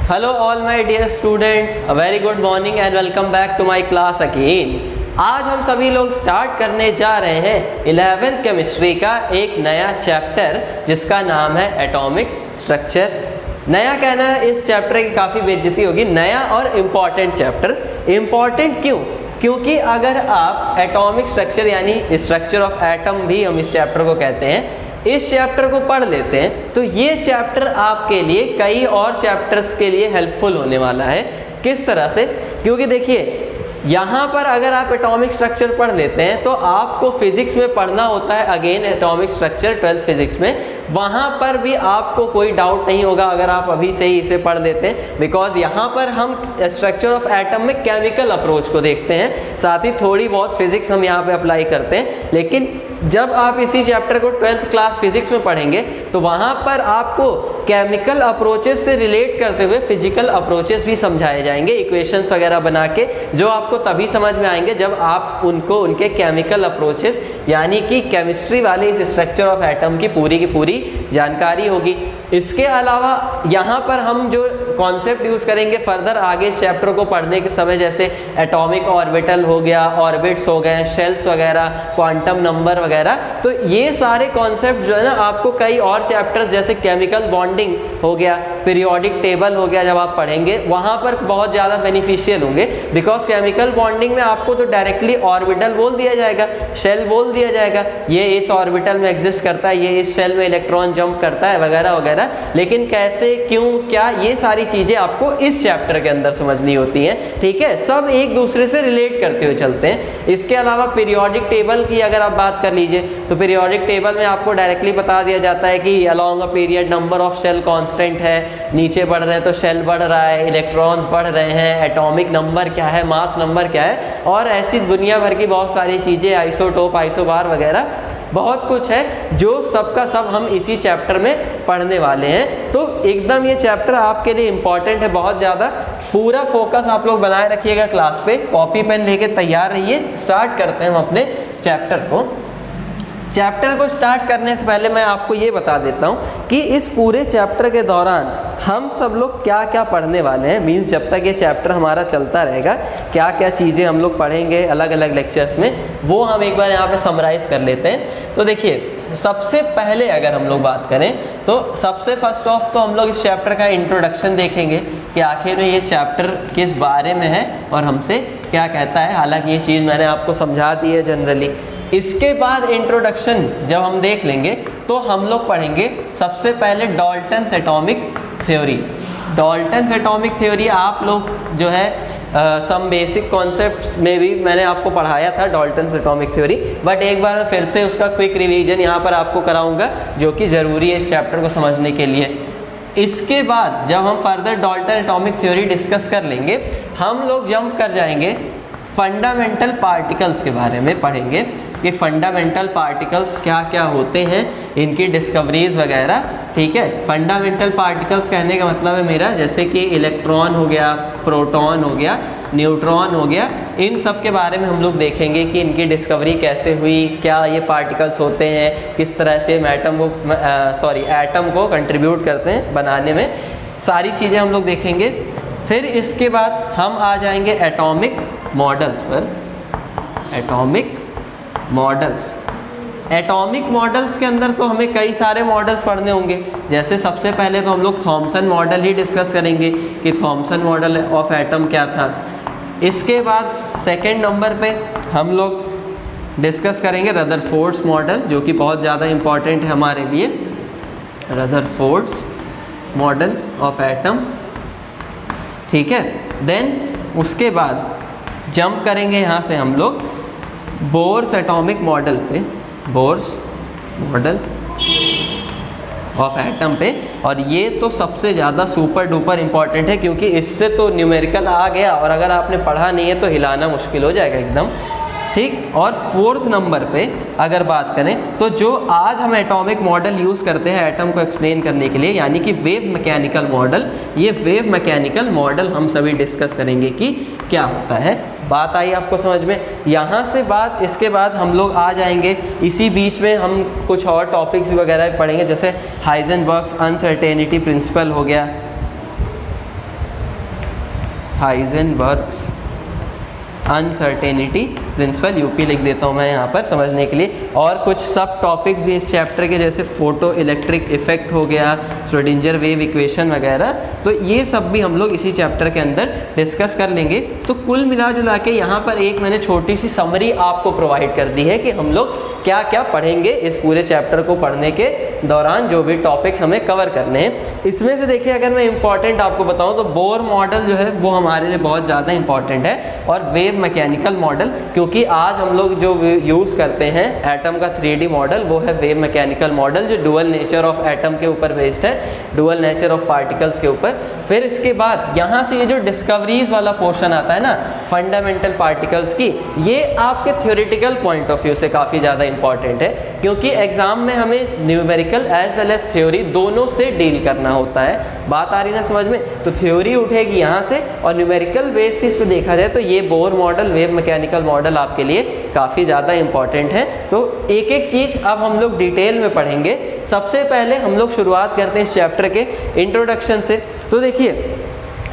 Hello all my dear students, a very good morning and welcome back to my class again। आज हम सभी लोग start करने जा रहे हैं 11th केमिस्ट्री का एक नया चैप्टर जिसका नाम है एटॉमिक स्ट्रक्चर। नया कहना है, इस चैप्टर की काफ़ी बेइज्जती होगी। नया और इम्पॉर्टेंट चैप्टर। इम्पॉर्टेंट क्यों? क्योंकि अगर आप एटॉमिक स्ट्रक्चर यानी स्ट्रक्चर ऑफ एटम भी हम इस चैप्टर को कहते हैं, इस चैप्टर को पढ़ लेते हैं तो ये चैप्टर आपके लिए कई और चैप्टर्स के लिए हेल्पफुल होने वाला है। किस तरह से? क्योंकि देखिए यहाँ पर अगर आप एटॉमिक स्ट्रक्चर पढ़ लेते हैं तो आपको फिजिक्स में पढ़ना होता है again atomic structure 12th physics में। वहाँ पर भी आपको कोई डाउट नहीं होगा अगर आप अभी से ही इसे पढ़ लेते हैं, बिकॉज यहाँ पर हम स्ट्रक्चर ऑफ एटम में केमिकल अप्रोच को देखते हैं, साथ ही थोड़ी बहुत फिजिक्स हम यहाँ पे अप्लाई करते हैं। लेकिन जब आप इसी चैप्टर को 12th क्लास फिजिक्स में पढ़ेंगे तो वहाँ पर आपको केमिकल अप्रोचेस से रिलेट करते हुए फिजिकल अप्रोचेस भी समझाए जाएंगे, इक्वेशंस वगैरह बना के, जो आपको तभी समझ में आएंगे जब आप उनको उनके केमिकल अप्रोचेस यानी कि केमिस्ट्री वाले इस स्ट्रक्चर ऑफ एटम की पूरी जानकारी होगी। इसके अलावा यहाँ पर हम जो कॉन्सेप्ट यूज़ करेंगे फर्दर आगे इस चैप्टर को पढ़ने के समय, जैसे एटॉमिक ऑर्बिटल हो गया, ऑर्बिट्स हो गए, शेल्स वगैरह, क्वांटम नंबर वगैरह, तो ये सारे कॉन्सेप्ट जो है ना आपको कई और चैप्टर्स जैसे केमिकल बॉन्डिंग हो गया, पीरियोडिक टेबल हो गया, जब आप पढ़ेंगे वहाँ पर बहुत ज़्यादा बेनिफिशियल होंगे। बिकॉज केमिकल बॉन्डिंग में आपको तो डायरेक्टली ऑर्बिटल बोल दिया जाएगा, शेल बोल दिया जाएगा, ये इस ऑर्बिटल में एग्जिस्ट करता है, ये इस शेल में इलेक्ट्रॉन जंप करता है वगैरह वगैरह। लेकिन कैसे, क्यों, क्या, ये सारी चीज़ें आपको इस चैप्टर के अंदर समझनी होती हैं। ठीक है, सब एक दूसरे से रिलेट करते हुए चलते हैं। इसके अलावा पीरियोडिक टेबल की अगर आप बात कर लीजिए तो पीरियोडिक टेबल में आपको डायरेक्टली बता दिया जाता है कि along a period number of shell constant है, नीचे बढ़ रहे हैं तो शेल बढ़ रहा है, इलेक्ट्रॉन्स बढ़ रहे हैं, एटॉमिक नंबर क्या है, मास नंबर क्या है, और ऐसी दुनिया भर की बहुत सारी चीज़ें, आइसोटोप, आइसोबार वगैरह बहुत कुछ है जो सबका सब हम इसी चैप्टर में पढ़ने वाले हैं। तो एकदम ये चैप्टर आपके लिए इम्पॉर्टेंट है बहुत ज़्यादा। पूरा फोकस आप लोग बनाए रखिएगा क्लास पे, कॉपी पेन लेके तैयार रहिए। स्टार्ट करते हैं हम अपने चैप्टर को। चैप्टर को स्टार्ट करने से पहले मैं आपको ये बता देता हूँ कि इस पूरे चैप्टर के दौरान हम सब लोग क्या क्या पढ़ने वाले हैं। मीन्स जब तक ये चैप्टर हमारा चलता रहेगा क्या क्या चीज़ें हम लोग पढ़ेंगे अलग अलग लेक्चर्स में, वो हम एक बार यहाँ पे समराइज कर लेते हैं। तो देखिए, सबसे पहले अगर हम लोग बात करें तो सबसे फर्स्ट ऑफ तो हम लोग इस चैप्टर का इंट्रोडक्शन देखेंगे कि आखिर में ये चैप्टर किस बारे में है और हमसे क्या कहता है। हालांकि ये चीज़ मैंने आपको समझा दी है जनरली। इसके बाद इंट्रोडक्शन जब हम देख लेंगे तो हम लोग पढ़ेंगे सबसे पहले Dalton's atomic theory. Dalton's atomic theory आप लोग जो है सम बेसिक कॉन्सेप्ट्स में भी मैंने आपको पढ़ाया था डाल्टन्स एटॉमिक थ्योरी, बट एक बार फिर से उसका क्विक रिवीजन यहाँ पर आपको कराऊंगा जो कि ज़रूरी है इस चैप्टर को समझने के लिए। इसके बाद जब हम further Dalton atomic theory discuss कर लेंगे, हम लोग जंप कर जाएंगे फंडामेंटल पार्टिकल्स के बारे में पढ़ेंगे कि फंडामेंटल पार्टिकल्स क्या क्या होते हैं, इनकी डिस्कवरीज वगैरह। ठीक है, फंडामेंटल पार्टिकल्स कहने का मतलब है मेरा जैसे कि इलेक्ट्रॉन हो गया, प्रोटॉन हो गया, न्यूट्रॉन हो गया, इन सब के बारे में हम लोग देखेंगे कि इनकी डिस्कवरी कैसे हुई, क्या ये पार्टिकल्स होते हैं, किस तरह से एटम को कंट्रीब्यूट करते हैं बनाने में, सारी चीज़ें हम लोग देखेंगे। फिर इसके बाद हम आ जाएंगे एटॉमिक मॉडल्स पर। एटॉमिक मॉडल्स, एटॉमिक मॉडल्स के अंदर तो हमें कई सारे मॉडल्स पढ़ने होंगे। जैसे सबसे पहले तो हम लोग थॉमसन मॉडल ही डिस्कस करेंगे कि थॉमसन मॉडल ऑफ एटम क्या था। इसके बाद सेकंड नंबर पे हम लोग डिस्कस करेंगे रदरफोर्ड्स मॉडल, जो कि बहुत ज़्यादा इम्पॉर्टेंट है हमारे लिए। रदरफोर्ड्स मॉडल ऑफ एटम, ठीक है। देन उसके बाद जंप करेंगे यहाँ से हम लोग बोर्स एटॉमिक मॉडल पे, बोर्स मॉडल ऑफ एटम पे। और ये तो सबसे ज़्यादा सुपर डुपर इम्पॉर्टेंट है क्योंकि इससे तो न्यूमेरिकल आ गया और अगर आपने पढ़ा नहीं है तो हिलाना मुश्किल हो जाएगा एकदम। ठीक, और फोर्थ नंबर पे अगर बात करें तो जो आज हम एटॉमिक मॉडल यूज़ करते हैं एटम को एक्सप्लेन करने के लिए, यानी कि वेव मैकेनिकल मॉडल, ये वेव मैकेनिकल मॉडल हम सभी डिस्कस करेंगे कि क्या होता है। बात आई आपको समझ में? यहाँ से बात, इसके बाद हम लोग आ जाएंगे, इसी बीच में हम कुछ और टॉपिक्स वगैरह पढ़ेंगे, जैसे हाइजेनबर्ग्स अनसर्टेनिटी प्रिंसिपल हो गया, हाइजेनबर्ग्स अनसर्टेनिटी प्रिंसिपल, यूपी लिख देता हूँ मैं यहाँ पर समझने के लिए। और कुछ सब टॉपिक्स भी इस चैप्टर के, जैसे फोटो इलेक्ट्रिक इफेक्ट हो गया, श्रोडिंजर वेव इक्वेशन वगैरह, तो ये सब भी हम लोग इसी चैप्टर के अंदर डिस्कस कर लेंगे। तो कुल मिला जुला के यहाँ पर एक मैंने छोटी सी समरी आपको प्रोवाइड कर दी है कि हम लोग क्या क्या पढ़ेंगे इस पूरे चैप्टर को पढ़ने के दौरान, जो भी टॉपिक्स हमें कवर करने हैं। इसमें से देखिए, अगर मैं इंपॉर्टेंट आपको बताऊं तो बोर मॉडल जो है वो हमारे लिए बहुत ज़्यादा इंपॉर्टेंट है, और वेव मैकेनिकल मॉडल, क्योंकि आज हम लोग जो यूज़ करते हैं एटम का 3D मॉडल, वो है वेव मैकेनिकल मॉडल, जो डुअल नेचर ऑफ एटम के ऊपर बेस्ड है, डुअल नेचर ऑफ पार्टिकल्स के ऊपर। फिर इसके बाद यहाँ से ये जो डिस्कवरीज वाला पोर्शन आता है ना, फंडामेंटल पार्टिकल्स की, ये आपके थ्योरेटिकल पॉइंट ऑफ व्यू से काफ़ी ज़्यादा इंपॉर्टेंट है, क्योंकि एग्जाम में हमें numerical as well as theory दोनों से डील करना होता है। बात आ रही ना समझ में? तो थ्योरी उठेगी यहाँ से, और न्यूमेरिकल बेसिस पे देखा जाए तो ये Bohr model, wave mechanical model आपके लिए काफ़ी ज़्यादा इंपॉर्टेंट है। तो एक एक चीज़ अब हम लोग डिटेल में पढ़ेंगे। सबसे पहले हम लोग शुरुआत करते हैं इस चैप्टर के इंट्रोडक्शन से। तो देखिए,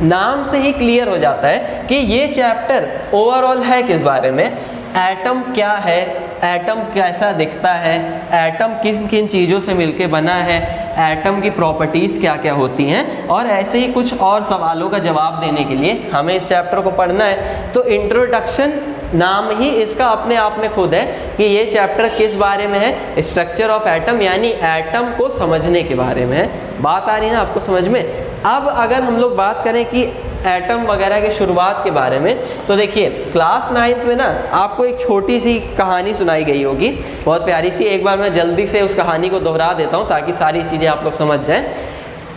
नाम से ही क्लियर हो जाता है कि ये चैप्टर ओवरऑल है किस बारे में। एटम क्या है, एटम कैसा दिखता है, एटम किन किन चीज़ों से मिलके बना है, एटम की प्रॉपर्टीज़ क्या क्या होती हैं, और ऐसे ही कुछ और सवालों का जवाब देने के लिए हमें इस चैप्टर को पढ़ना है। तो इंट्रोडक्शन नाम ही इसका अपने आप में खुद है कि ये चैप्टर किस बारे में है, स्ट्रक्चर ऑफ एटम, यानी एटम को समझने के बारे में है। बात आ रही है ना आपको समझ में? अब अगर हम लोग बात करें कि एटम वगैरह की शुरुआत के बारे में, तो देखिए क्लास 9th में ना आपको एक छोटी सी कहानी सुनाई गई होगी, बहुत प्यारी सी। एक बार मैं जल्दी से उस कहानी को दोहरा देता हूँ ताकि सारी चीज़ें आप लोग समझ जाएं।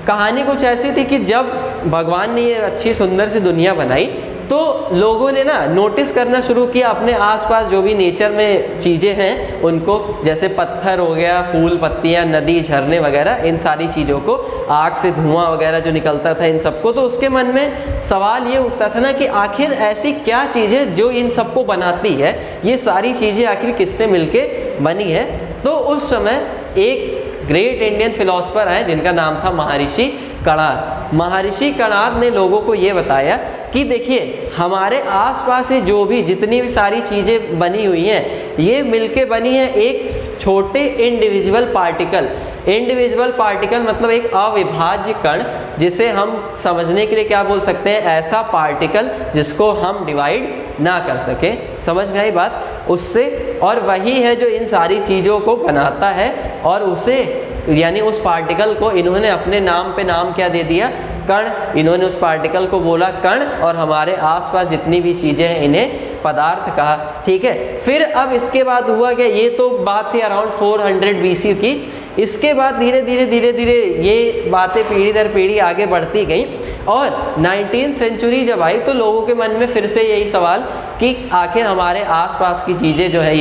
कहानी कुछ ऐसी थी कि जब भगवान ने ये अच्छी सुंदर सी दुनिया बनाई, तो लोगों ने ना नोटिस करना शुरू किया अपने आसपास जो भी नेचर में चीज़ें हैं उनको, जैसे पत्थर हो गया, फूल पत्तियाँ, नदी, झरने वगैरह, इन सारी चीज़ों को, आग से धुआं वगैरह जो निकलता था, इन सबको। तो उसके मन में सवाल ये उठता था ना कि आखिर ऐसी क्या चीज़ है जो इन सबको बनाती है, ये सारी चीज़ें आखिर किससे मिलके बनी है। तो उस समय एक ग्रेट इंडियन फिलोसफर आए जिनका नाम था महर्षि कणाद। महर्षि कणाद ने लोगों को ये बताया कि देखिए, हमारे आसपास से जो भी जितनी भी सारी चीज़ें बनी हुई हैं, ये मिलके बनी है एक छोटे इंडिविजुअल पार्टिकल। इंडिविजुअल पार्टिकल मतलब एक अविभाज्य कण, जिसे हम समझने के लिए क्या बोल सकते हैं, ऐसा पार्टिकल जिसको हम डिवाइड ना कर सके। समझ में आई बात? उससे, और वही है जो इन सारी चीज़ों को बनाता है, और उसे यानी उस पार्टिकल को इन्होंने अपने नाम पे नाम क्या दे दिया, कण। इन्होंने उस पार्टिकल को बोला कण, और हमारे आसपास जितनी भी चीज़ें हैं इन्हें पदार्थ कहा। ठीक है, फिर अब इसके बाद हुआ क्या, ये तो बात थी अराउंड 400 BC की। इसके बाद धीरे धीरे ये बातें पीढ़ी दर पीढ़ी आगे बढ़ती गई, और 19th सेंचुरी जब आई तो लोगों के मन में फिर से यही सवाल कि आखिर हमारे आसपास की चीज़ें जो है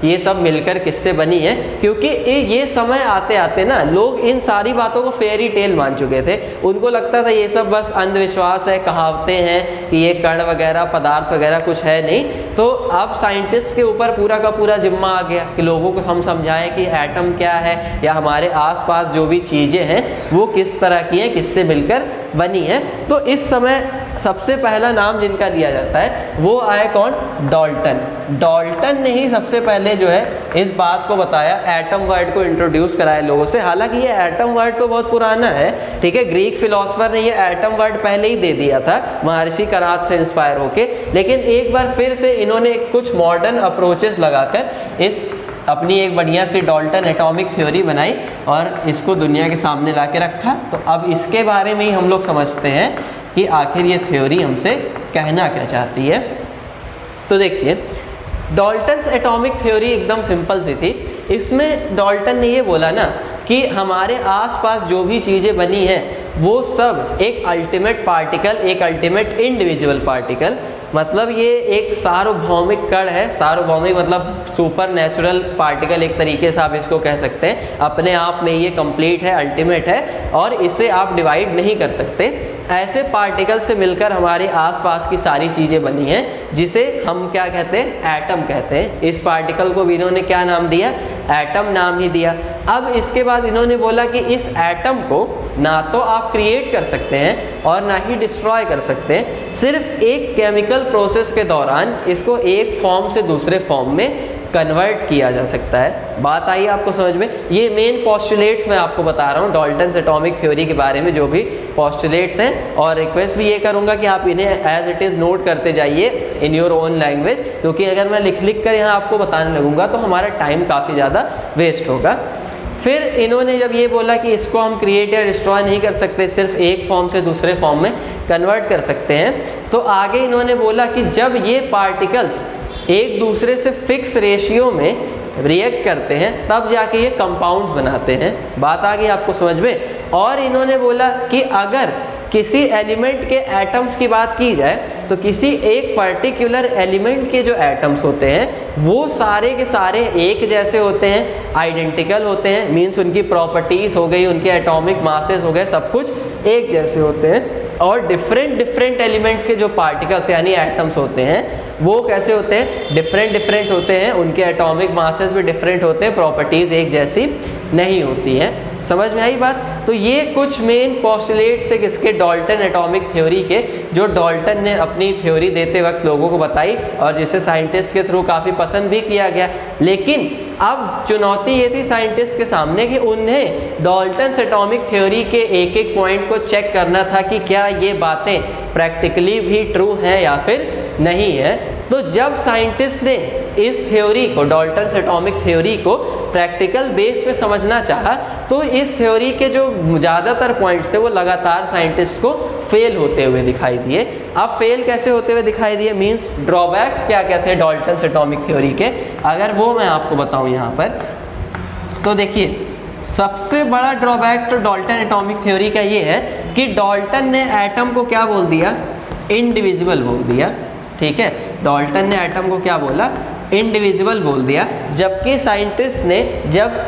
ये सब मिलकर किससे बनी है। क्योंकि ये समय आते आते ना लोग इन सारी बातों को फेरी टेल मान चुके थे। उनको लगता था ये सब बस अंधविश्वास है, कहावतें हैं कि ये कण वगैरह पदार्थ वगैरह कुछ है नहीं। तो अब साइंटिस्ट के ऊपर पूरा का पूरा जिम्मा आ गया कि लोगों को हम समझाएं कि एटम क्या है, या हमारे आसपास जो भी चीज़ें हैं वो किस तरह की हैं, किससे मिलकर बनी है। तो इस समय सबसे पहला नाम जिनका लिया जाता है वो आए कौन, डाल्टन। डाल्टन ने ही सबसे पहले जो है इस बात को बताया, एटम वर्ड को इंट्रोड्यूस कराया लोगों से। हालांकि ये एटम वर्ड तो बहुत पुराना है, ठीक है, ग्रीक फिलोसफर ने ये एटम वर्ड पहले ही दे दिया था महर्षि कणाद से इंस्पायर होके, लेकिन एक बार फिर से इन्होंने कुछ मॉडर्न अप्रोचेस लगाकर इस अपनी एक बढ़िया सी डाल्टन एटॉमिक थ्योरी बनाई और इसको दुनिया के सामने ला के रखा। तो अब इसके बारे में ही हम लोग समझते हैं कि आखिर ये थ्योरी हमसे कहना क्या चाहती है। तो देखिए, डाल्टन्स एटॉमिक थ्योरी एकदम सिंपल सी थी। इसमें डाल्टन ने ये बोला ना कि हमारे आसपास जो भी चीज़ें बनी हैं वो सब एक अल्टीमेट पार्टिकल, एक अल्टीमेट इंडिविजुअल पार्टिकल, मतलब ये एक सार्वभौमिक कण है। सार्वभौमिक मतलब सुपर नेचुरल पार्टिकल, एक तरीके से आप इसको कह सकते हैं। अपने आप में ये कंप्लीट है, अल्टीमेट है, और इसे आप डिवाइड नहीं कर सकते। ऐसे पार्टिकल से मिलकर हमारे आसपास की सारी चीज़ें बनी हैं। जिसे हम क्या कहते हैं, एटम कहते हैं। इस पार्टिकल को भी इन्होंने क्या नाम दिया, एटम नाम ही दिया। अब इसके बाद इन्होंने बोला कि इस एटम को ना तो आप क्रिएट कर सकते हैं और ना ही डिस्ट्रॉय कर सकते हैं, सिर्फ एक केमिकल प्रोसेस के दौरान इसको एक फॉर्म से दूसरे फॉर्म में कन्वर्ट किया जा सकता है। बात आई आपको समझ में? ये मेन पोस्टुलेट्स मैं आपको बता रहा हूँ डाल्टन्स एटॉमिक थ्योरी के बारे में, जो भी पोस्टुलेट्स हैं। और रिक्वेस्ट भी ये करूँगा कि आप इन्हें एज इट इज़ नोट करते जाइए इन योर ओन लैंग्वेज, क्योंकि अगर मैं लिख कर यहाँ आपको बताने लगूँगा तो हमारा टाइम काफ़ी ज़्यादा वेस्ट होगा। फिर इन्होंने जब ये बोला कि इसको हम क्रिएट या डिस्ट्रॉय नहीं कर सकते, सिर्फ एक फॉर्म से दूसरे फॉर्म में कन्वर्ट कर सकते हैं, तो आगे इन्होंने बोला कि जब ये पार्टिकल्स एक दूसरे से फिक्स रेशियो में रिएक्ट करते हैं तब जाके ये कंपाउंड्स बनाते हैं। बात आ गई आपको समझ में? और इन्होंने बोला कि अगर किसी एलिमेंट के एटम्स की बात की जाए तो किसी एक पर्टिकुलर एलिमेंट के जो एटम्स होते हैं वो सारे के सारे एक जैसे होते हैं, आइडेंटिकल होते हैं, मीन्स उनकी प्रॉपर्टीज़ हो गई, उनके एटॉमिक मासेस हो गए, सब कुछ एक जैसे होते हैं। और डिफरेंट एलिमेंट्स के जो पार्टिकल्स यानी एटम्स होते हैं वो कैसे होते हैं, डिफरेंट होते हैं, उनके एटॉमिक मासेस भी डिफरेंट होते हैं, प्रॉपर्टीज़ एक जैसी नहीं होती हैं। समझ में आई बात? तो ये कुछ मेन पोस्टुलेट्स थे किसके, डाल्टन एटॉमिक थ्योरी के, जो डाल्टन ने अपनी थ्योरी देते वक्त लोगों को बताई और जिसे साइंटिस्ट के थ्रू काफ़ी पसंद भी किया गया। लेकिन अब चुनौती ये थी साइंटिस्ट के सामने कि उन्हें डाल्टन्स एटॉमिक थ्योरी के एक एक पॉइंट को चेक करना था कि क्या ये बातें प्रैक्टिकली भी ट्रू हैं या फिर नहीं है। तो जब साइंटिस्ट ने इस थ्योरी को, डाल्टन्स एटॉमिक थ्योरी को प्रैक्टिकल बेस पे समझना चाहा तो इस थ्योरी के जो ज़्यादातर पॉइंट्स थे वो लगातार साइंटिस्ट को फेल होते हुए दिखाई दिए। अब फेल कैसे होते हुए दिखाई दिए, मींस ड्रॉबैक्स क्या क्या थे डाल्टन्स एटॉमिक थ्योरी के, अगर वो मैं आपको बताऊं यहाँ पर, तो देखिए सबसे बड़ा ड्रॉबैक तो डाल्टन एटॉमिक थ्योरी का ये है कि डाल्टन ने एटम को क्या बोल दिया, इंडिविजुअल बोल दिया। ठीक है, डाल्टन ने एटम को क्या बोला, इंडिविजुअल बोल दिया। जबकि साइंटिस्ट ने जब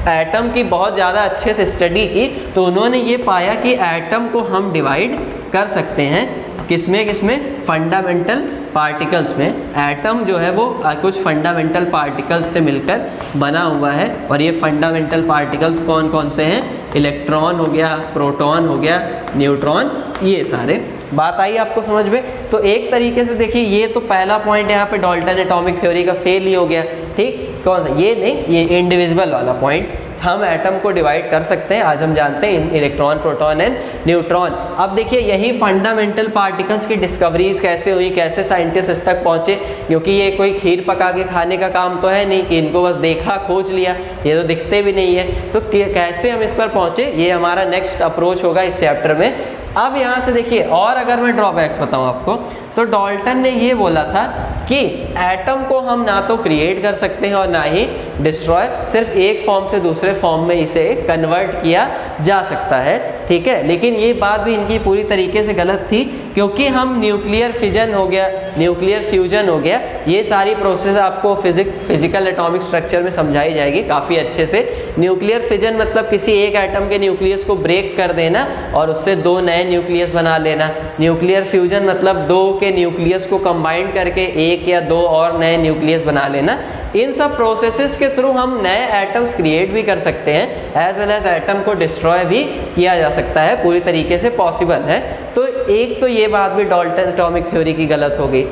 एटम की बहुत ज़्यादा अच्छे से स्टडी की तो उन्होंने ये पाया कि एटम को हम डिवाइड कर सकते हैं, किसमें फंडामेंटल पार्टिकल्स में। एटम जो है वो कुछ फंडामेंटल पार्टिकल्स से मिलकर बना हुआ है, और ये फंडामेंटल पार्टिकल्स कौन कौन से हैं, इलेक्ट्रॉन हो गया, प्रोटॉन हो गया, न्यूट्रॉन, ये सारे। बात आई आपको समझ में? तो एक तरीके से देखिए ये तो पहला पॉइंट यहाँ पे डाल्टन एटॉमिक थ्योरी का फेल ही हो गया। ठीक, कौन सा, ये नहीं, ये इंडिविजुअल वाला पॉइंट, हम एटम को डिवाइड कर सकते हैं, आज हम जानते हैं इलेक्ट्रॉन, प्रोटॉन एंड न्यूट्रॉन। अब देखिए यही फंडामेंटल पार्टिकल्स की डिस्कवरीज कैसे हुई, कैसे साइंटिस्ट इस तक पहुँचे, क्योंकि ये कोई खीर पका के खाने का काम तो है नहीं कि इनको बस देखा खोज लिया, ये तो दिखते भी नहीं है। तो कैसे हम इस पर पहुँचे, ये हमारा नेक्स्ट अप्रोच होगा इस चैप्टर में। अब यहाँ से देखिए, और अगर मैं ड्रॉबैक्स बताऊँ आपको, तो डाल्टन ने ये बोला था कि एटम को हम ना तो क्रिएट कर सकते हैं और ना ही डिस्ट्रॉय, सिर्फ एक फॉर्म से दूसरे फॉर्म में इसे कन्वर्ट किया जा सकता है। ठीक है, लेकिन ये बात भी इनकी पूरी तरीके से गलत थी, क्योंकि हम न्यूक्लियर फिजन हो गया, न्यूक्लियर फ्यूजन हो गया, ये सारी प्रोसेस आपको फिजिकल एटॉमिक स्ट्रक्चर में समझाई जाएगी काफ़ी अच्छे से। न्यूक्लियर फिजन मतलब किसी एक एटम के न्यूक्लियस को ब्रेक कर देना और उससे दो नए न्यूक्लियस बना लेना। न्यूक्लियर फ्यूजन मतलब दो के न्यूक्लियस को कंबाइन करके एक या दो और नए न्यूक्लियस बना लेना। इन सब प्रोसेसेस के थ्रू हम नए एटम्स क्रिएट भी कर सकते हैं, एज वेल एज एटम को डिस्ट्रॉय भी किया जा सकता है, पूरी तरीके से पॉसिबल है। तो एक तो ये बात भी डाल्टन एटॉमिक थ्योरी की गलत हो गई।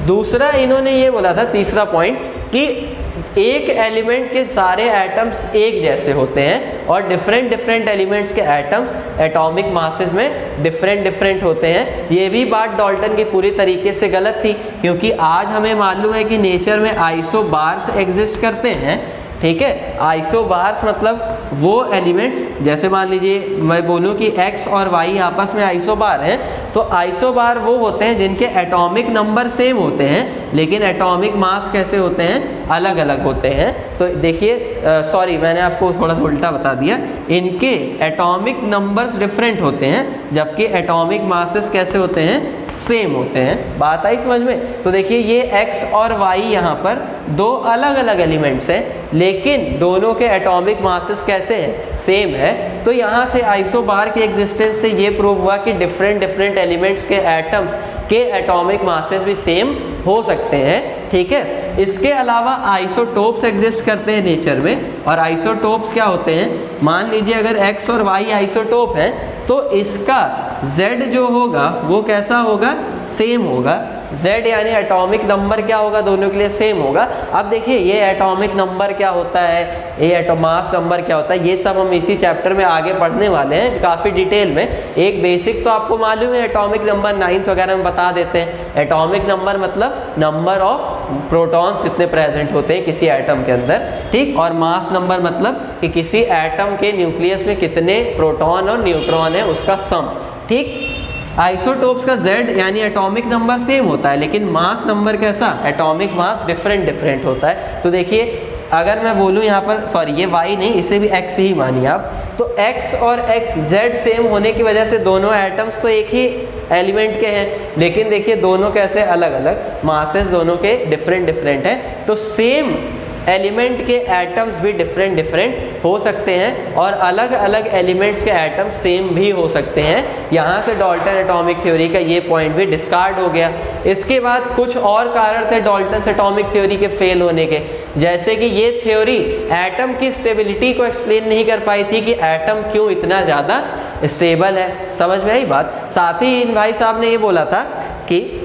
दूसरा इन्होंने ये बोला था, तीसरा पॉइंट, कि एक एलिमेंट के सारे एटम्स एक जैसे होते हैं और डिफरेंट एलिमेंट्स के एटम्स एटॉमिक मासेस में डिफरेंट होते हैं। ये भी बात डाल्टन की पूरी तरीके से गलत थी, क्योंकि आज हमें मालूम है कि नेचर में आइसोबार्स एग्जिस्ट करते हैं। ठीक है, आइसोबार्स मतलब वो एलिमेंट्स, जैसे मान लीजिए मैं बोलूँ कि x और y आपस में आइसोबार हैं, तो आइसोबार वो होते हैं जिनके एटॉमिक नंबर सेम होते हैं लेकिन एटॉमिक मास कैसे होते हैं, अलग अलग होते हैं। तो देखिए, सॉरी मैंने आपको थोड़ा सा उल्टा बता दिया, इनके एटॉमिक नंबर्स डिफरेंट होते हैं जबकि एटॉमिक मासेस कैसे होते हैं, सेम होते हैं। बात आई समझ में? तो देखिए ये x और y यहाँ पर दो अलग अलग एलिमेंट्स हैं लेकिन दोनों के एटॉमिक मासेस कैसे हैं, सेम है। तो यहाँ से आइसोबार की एग्जिस्टेंस से ये प्रूव हुआ कि डिफरेंट एलिमेंट्स के एटम्स के एटॉमिक मासेस भी सेम हो सकते हैं, ठीक है। इसके अलावा आइसोटोप्स एग्जिस्ट करते हैं नेचर में, और आइसोटोप्स क्या होते हैं, मान लीजिए अगर x और y आइसोटोप है तो इसका z जो होगा वो कैसा होगा, सेम होगा। z यानी एटॉमिक नंबर क्या होगा, दोनों के लिए सेम होगा। अब देखिए ये एटॉमिक नंबर क्या होता है, ये मास नंबर क्या होता है, ये सब हम इसी चैप्टर में आगे पढ़ने वाले हैं काफ़ी डिटेल में। एक बेसिक तो आपको मालूम है, एटॉमिक नंबर 9th वगैरह में बता देते हैं। एटॉमिक नंबर मतलब नंबर ऑफ प्रोटॉन्स कितने प्रेजेंट होते हैं किसी एटम के अंदर, ठीक। और मास नंबर मतलब कि किसी एटम के न्यूक्लियस में कितने प्रोटॉन और न्यूट्रॉन है उसका सम, ठीक। आइसोटोप्स का Z यानी एटॉमिक नंबर सेम होता है, लेकिन मास नंबर कैसा, एटॉमिक मास डिफरेंट होता है। तो देखिए अगर मैं बोलूँ यहाँ पर, सॉरी ये y नहीं, इसे भी x ही मानिए आप, तो x और x Z सेम होने की वजह से दोनों एटम्स तो एक ही एलिमेंट के हैं, लेकिन देखिए दोनों कैसे अलग अलग, मासेस दोनों के डिफरेंट हैं। तो सेम एलिमेंट के एटम्स भी डिफरेंट हो सकते हैं, और अलग अलग एलिमेंट्स के एटम्स सेम भी हो सकते हैं। यहाँ से डाल्टन एटॉमिक थ्योरी का ये पॉइंट भी डिस्कार्ड हो गया। इसके बाद कुछ और कारण थे डाल्टन एटॉमिक थ्योरी के फेल होने के, जैसे कि ये थ्योरी एटम की स्टेबिलिटी को एक्सप्लेन नहीं कर पाई थी कि एटम क्यों इतना ज़्यादा स्टेबल है। समझ में आई बात। साथ ही इन भाई साहब ने ये बोला था कि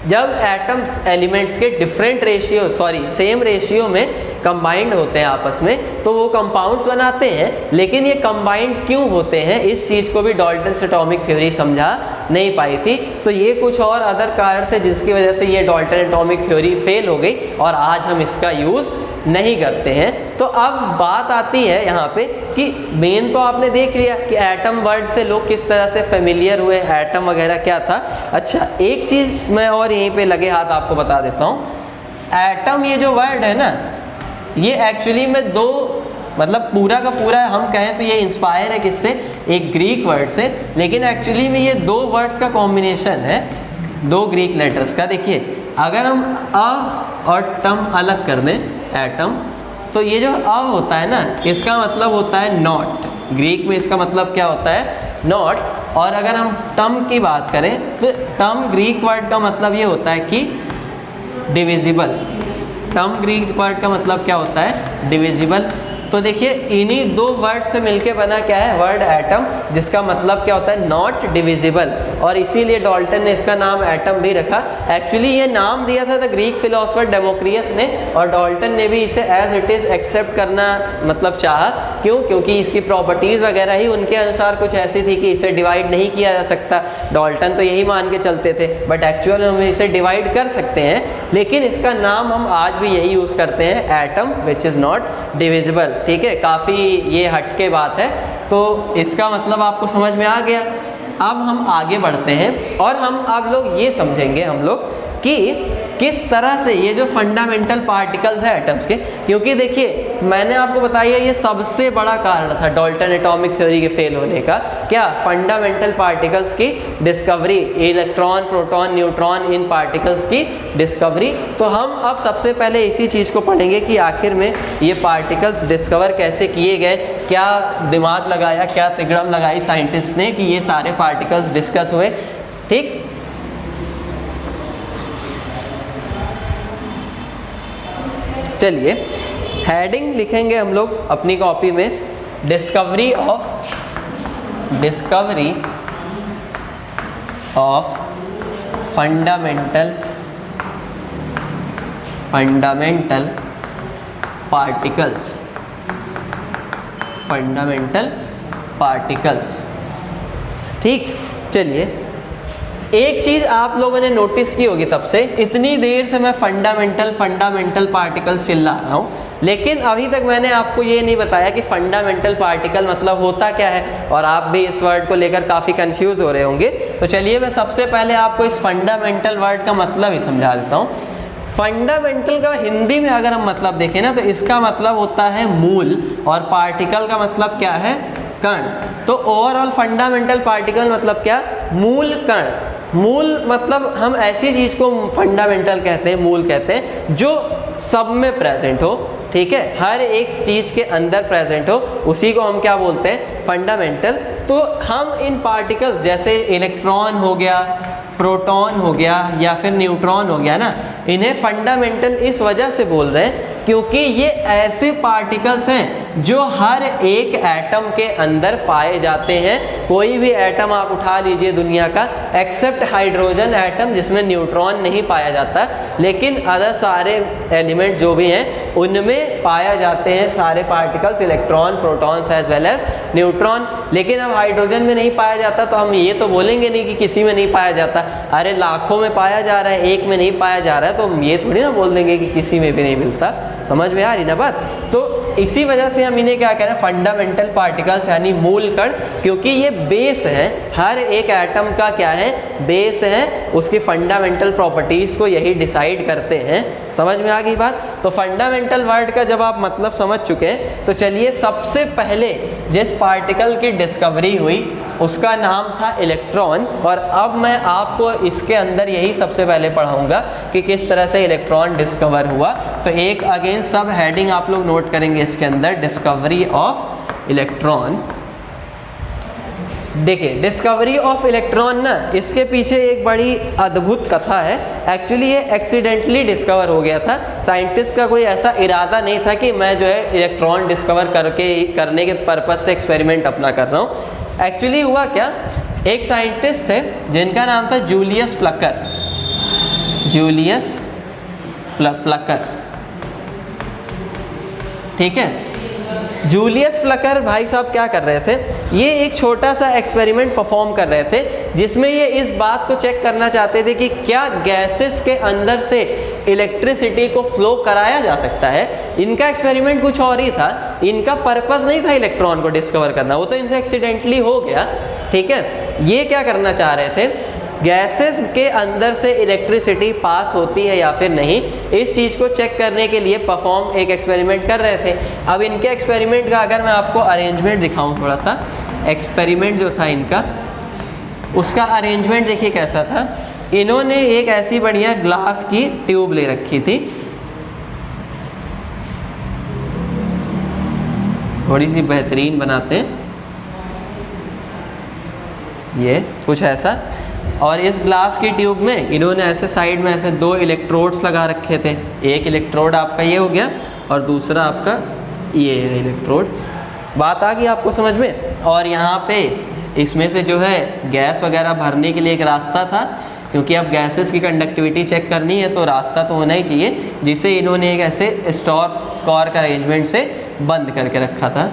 जब एटम्स एलिमेंट्स के different ratio, sorry same ratio में कंबाइंड होते हैं आपस में, तो वो कंपाउंड्स बनाते हैं। लेकिन ये कंबाइंड क्यों होते हैं, इस चीज़ को भी डाल्टन एटॉमिक थ्योरी समझा नहीं पाई थी। तो ये कुछ और अदर कारण थे जिसकी वजह से ये डाल्टन एटॉमिक थ्योरी फेल हो गई, और आज हम इसका यूज़ नहीं करते हैं। तो अब बात आती है यहाँ पे कि मेन तो आपने देख लिया कि एटम वर्ड से लोग किस तरह से फेमिलियर हुए, एटम वगैरह क्या था। अच्छा एक चीज़ मैं और यहीं पे लगे हाथ आपको बता देता हूँ। एटम ये जो वर्ड है ना, ये एक्चुअली में दो, मतलब पूरा का पूरा हम कहें तो ये इंस्पायर है किससे, एक ग्रीक वर्ड से, लेकिन एक्चुअली में ये दो वर्ड्स का कॉम्बिनेशन है, दो ग्रीक लेटर्स का। देखिए अगर हम अ और टम अलग कर दें एटम, तो ये जो अ होता है ना, इसका मतलब होता है नॉट, ग्रीक में इसका मतलब क्या होता है, नॉट। और अगर हम टम की बात करें तो टम ग्रीक वर्ड का मतलब ये होता है कि डिविजिबल। टम ग्रीक वर्ड का मतलब क्या होता है, डिविजिबल। तो देखिए इन्हीं दो वर्ड से मिलके बना क्या है, वर्ड एटम, जिसका मतलब क्या होता है, नॉट डिविजिबल। और इसीलिए डाल्टन ने इसका नाम एटम भी रखा। एक्चुअली ये नाम दिया था द ग्रीक फिलोसोफर डेमोक्रियस ने, और डाल्टन ने भी इसे एज इट इज़ एक्सेप्ट करना मतलब चाहा। क्यों, क्योंकि इसकी प्रॉपर्टीज़ वगैरह ही उनके अनुसार कुछ ऐसी थी कि इसे डिवाइड नहीं किया जा सकता। डाल्टन तो यही मान के चलते थे, बट एक्चुअल हम इसे डिवाइड कर सकते हैं, लेकिन इसका नाम हम आज भी यही यूज़ करते हैं, atom which is not divisible. ठीक है, काफ़ी ये हटके बात है। तो इसका मतलब आपको समझ में आ गया। अब हम आगे बढ़ते हैं और हम आप लोग ये समझेंगे हम लोग कि किस तरह से ये जो फंडामेंटल पार्टिकल्स हैं एटम्स के, क्योंकि देखिए मैंने आपको बताया ये सबसे बड़ा कारण था डाल्टन एटॉमिक थ्योरी के फेल होने का, क्या, फंडामेंटल पार्टिकल्स की डिस्कवरी, इलेक्ट्रॉन प्रोटॉन न्यूट्रॉन इन पार्टिकल्स की डिस्कवरी। तो हम अब सबसे पहले इसी चीज़ को पढ़ेंगे कि आखिर में ये पार्टिकल्स डिस्कवर कैसे किए गए, क्या दिमाग लगाया, क्या तिगड़म लगाई साइंटिस्ट ने कि ये सारे पार्टिकल्स डिस्कस हुए। ठीक, चलिए हेडिंग लिखेंगे हम लोग अपनी कॉपी में, डिस्कवरी ऑफ फंडामेंटल पार्टिकल्स। ठीक, चलिए एक चीज़ आप लोगों ने नोटिस की होगी, तब से इतनी देर से मैं फंडामेंटल पार्टिकल्स चिल्ला रहा हूँ, लेकिन अभी तक मैंने आपको ये नहीं बताया कि फंडामेंटल पार्टिकल मतलब होता क्या है, और आप भी इस वर्ड को लेकर काफ़ी कंफ्यूज हो रहे होंगे। तो चलिए मैं सबसे पहले आपको इस फंडामेंटल वर्ड का मतलब ही समझा देता हूँ। फंडामेंटल का हिंदी में अगर हम मतलब देखें ना, तो इसका मतलब होता है मूल, और पार्टिकल का मतलब क्या है, कण। तो ओवरऑल फंडामेंटल पार्टिकल मतलब क्या, मूल कण। मूल मतलब हम ऐसी चीज़ को फंडामेंटल कहते हैं, मूल कहते हैं, जो सब में प्रेजेंट हो। ठीक ठीक है, हर एक चीज़ के अंदर प्रेजेंट हो, उसी को हम क्या बोलते हैं, फंडामेंटल। तो हम इन पार्टिकल्स जैसे इलेक्ट्रॉन हो गया, प्रोटॉन हो गया या फिर न्यूट्रॉन हो गया ना, इन्हें फंडामेंटल इस वजह से बोल रहे हैं क्योंकि ये ऐसे पार्टिकल्स हैं जो हर एक एटम के अंदर पाए जाते हैं। कोई भी एटम आप उठा लीजिए दुनिया का, एक्सेप्ट हाइड्रोजन एटम जिसमें न्यूट्रॉन नहीं पाया जाता, लेकिन अदर सारे एलिमेंट जो भी हैं उनमें पाया जाते हैं सारे particles, electron, protons as well as neutron. लेकिन अब हाइड्रोजन में नहीं पाया जाता तो हम ये तो बोलेंगे नहीं कि किसी में नहीं पाया जाता। अरे लाखों में पाया जा रहा है, एक में नहीं पाया जा रहा है, तो हम ये थोड़ी ना बोल देंगे कि किसी में भी नहीं मिलता। समझ में आ रही ना बात? तो इसी वजह से हम इन्हें क्या कह रहे हैं, फंडामेंटल पार्टिकल्स यानी मूल कण, क्योंकि ये बेस है, हर एक एटम का क्या है, बेस है, उसकी फंडामेंटल प्रॉपर्टीज़ को यही डिसाइड करते हैं। समझ में आ गई बात? तो फंडामेंटल वर्ड का जब आप मतलब समझ चुके हैं तो चलिए सबसे पहले जिस पार्टिकल की डिस्कवरी हुई उसका नाम था इलेक्ट्रॉन, और अब मैं आपको इसके अंदर यही सबसे पहले पढ़ाऊंगा कि किस तरह से इलेक्ट्रॉन डिस्कवर हुआ। तो एक अगेन सब हेडिंग आप लोग नोट करेंगे इसके अंदर, डिस्कवरी ऑफ इलेक्ट्रॉन। देखिए डिस्कवरी ऑफ इलेक्ट्रॉन ना, इसके पीछे एक बड़ी अद्भुत कथा है। एक्चुअली ये एक्सीडेंटली डिस्कवर हो गया था, साइंटिस्ट का कोई ऐसा इरादा नहीं था कि मैं जो है इलेक्ट्रॉन डिस्कवर करने के पर्पस से एक्सपेरिमेंट अपना कर रहा हूँ। एक्चुअली हुआ क्या, एक साइंटिस्ट थे जिनका नाम था जूलियस प्लकर, जूलियस प्लकर, ठीक है। जूलियस प्लकर भाई साहब क्या कर रहे थे, ये एक छोटा सा एक्सपेरिमेंट परफॉर्म कर रहे थे जिसमें ये इस बात को चेक करना चाहते थे कि क्या गैसेस के अंदर से इलेक्ट्रिसिटी को फ्लो कराया जा सकता है। इनका एक्सपेरिमेंट कुछ और ही था, इनका पर्पस नहीं था इलेक्ट्रॉन को डिस्कवर करना, वो तो इनसे एक्सीडेंटली हो गया, ठीक है। ये क्या करना चाह रहे थे, गैसेस के अंदर से इलेक्ट्रिसिटी पास होती है या फिर नहीं, इस चीज़ को चेक करने के लिए परफॉर्म एक एक्सपेरिमेंट कर रहे थे। अब इनके एक्सपेरिमेंट का अगर मैं आपको अरेंजमेंट दिखाऊं थोड़ा सा, एक्सपेरिमेंट जो था इनका, उसका अरेंजमेंट देखिए कैसा था। इन्होंने एक ऐसी बढ़िया ग्लास की ट्यूब ले रखी थी, थोड़ी सी बेहतरीन बनाते हैं, ये कुछ ऐसा, और इस ग्लास की ट्यूब में इन्होंने ऐसे साइड में ऐसे दो इलेक्ट्रोड्स लगा रखे थे। एक इलेक्ट्रोड आपका ये हो गया और दूसरा आपका ये है इलेक्ट्रोड। बात आ गई आपको समझ में? और यहाँ पे इसमें से जो है गैस वगैरह भरने के लिए एक रास्ता था, क्योंकि अब गैसेस की कंडक्टिविटी चेक करनी है तो रास्ता तो होना ही चाहिए, जिसे इन्होंने एक ऐसे स्टॉप कॉर्क अरेंजमेंट से बंद करके रखा था।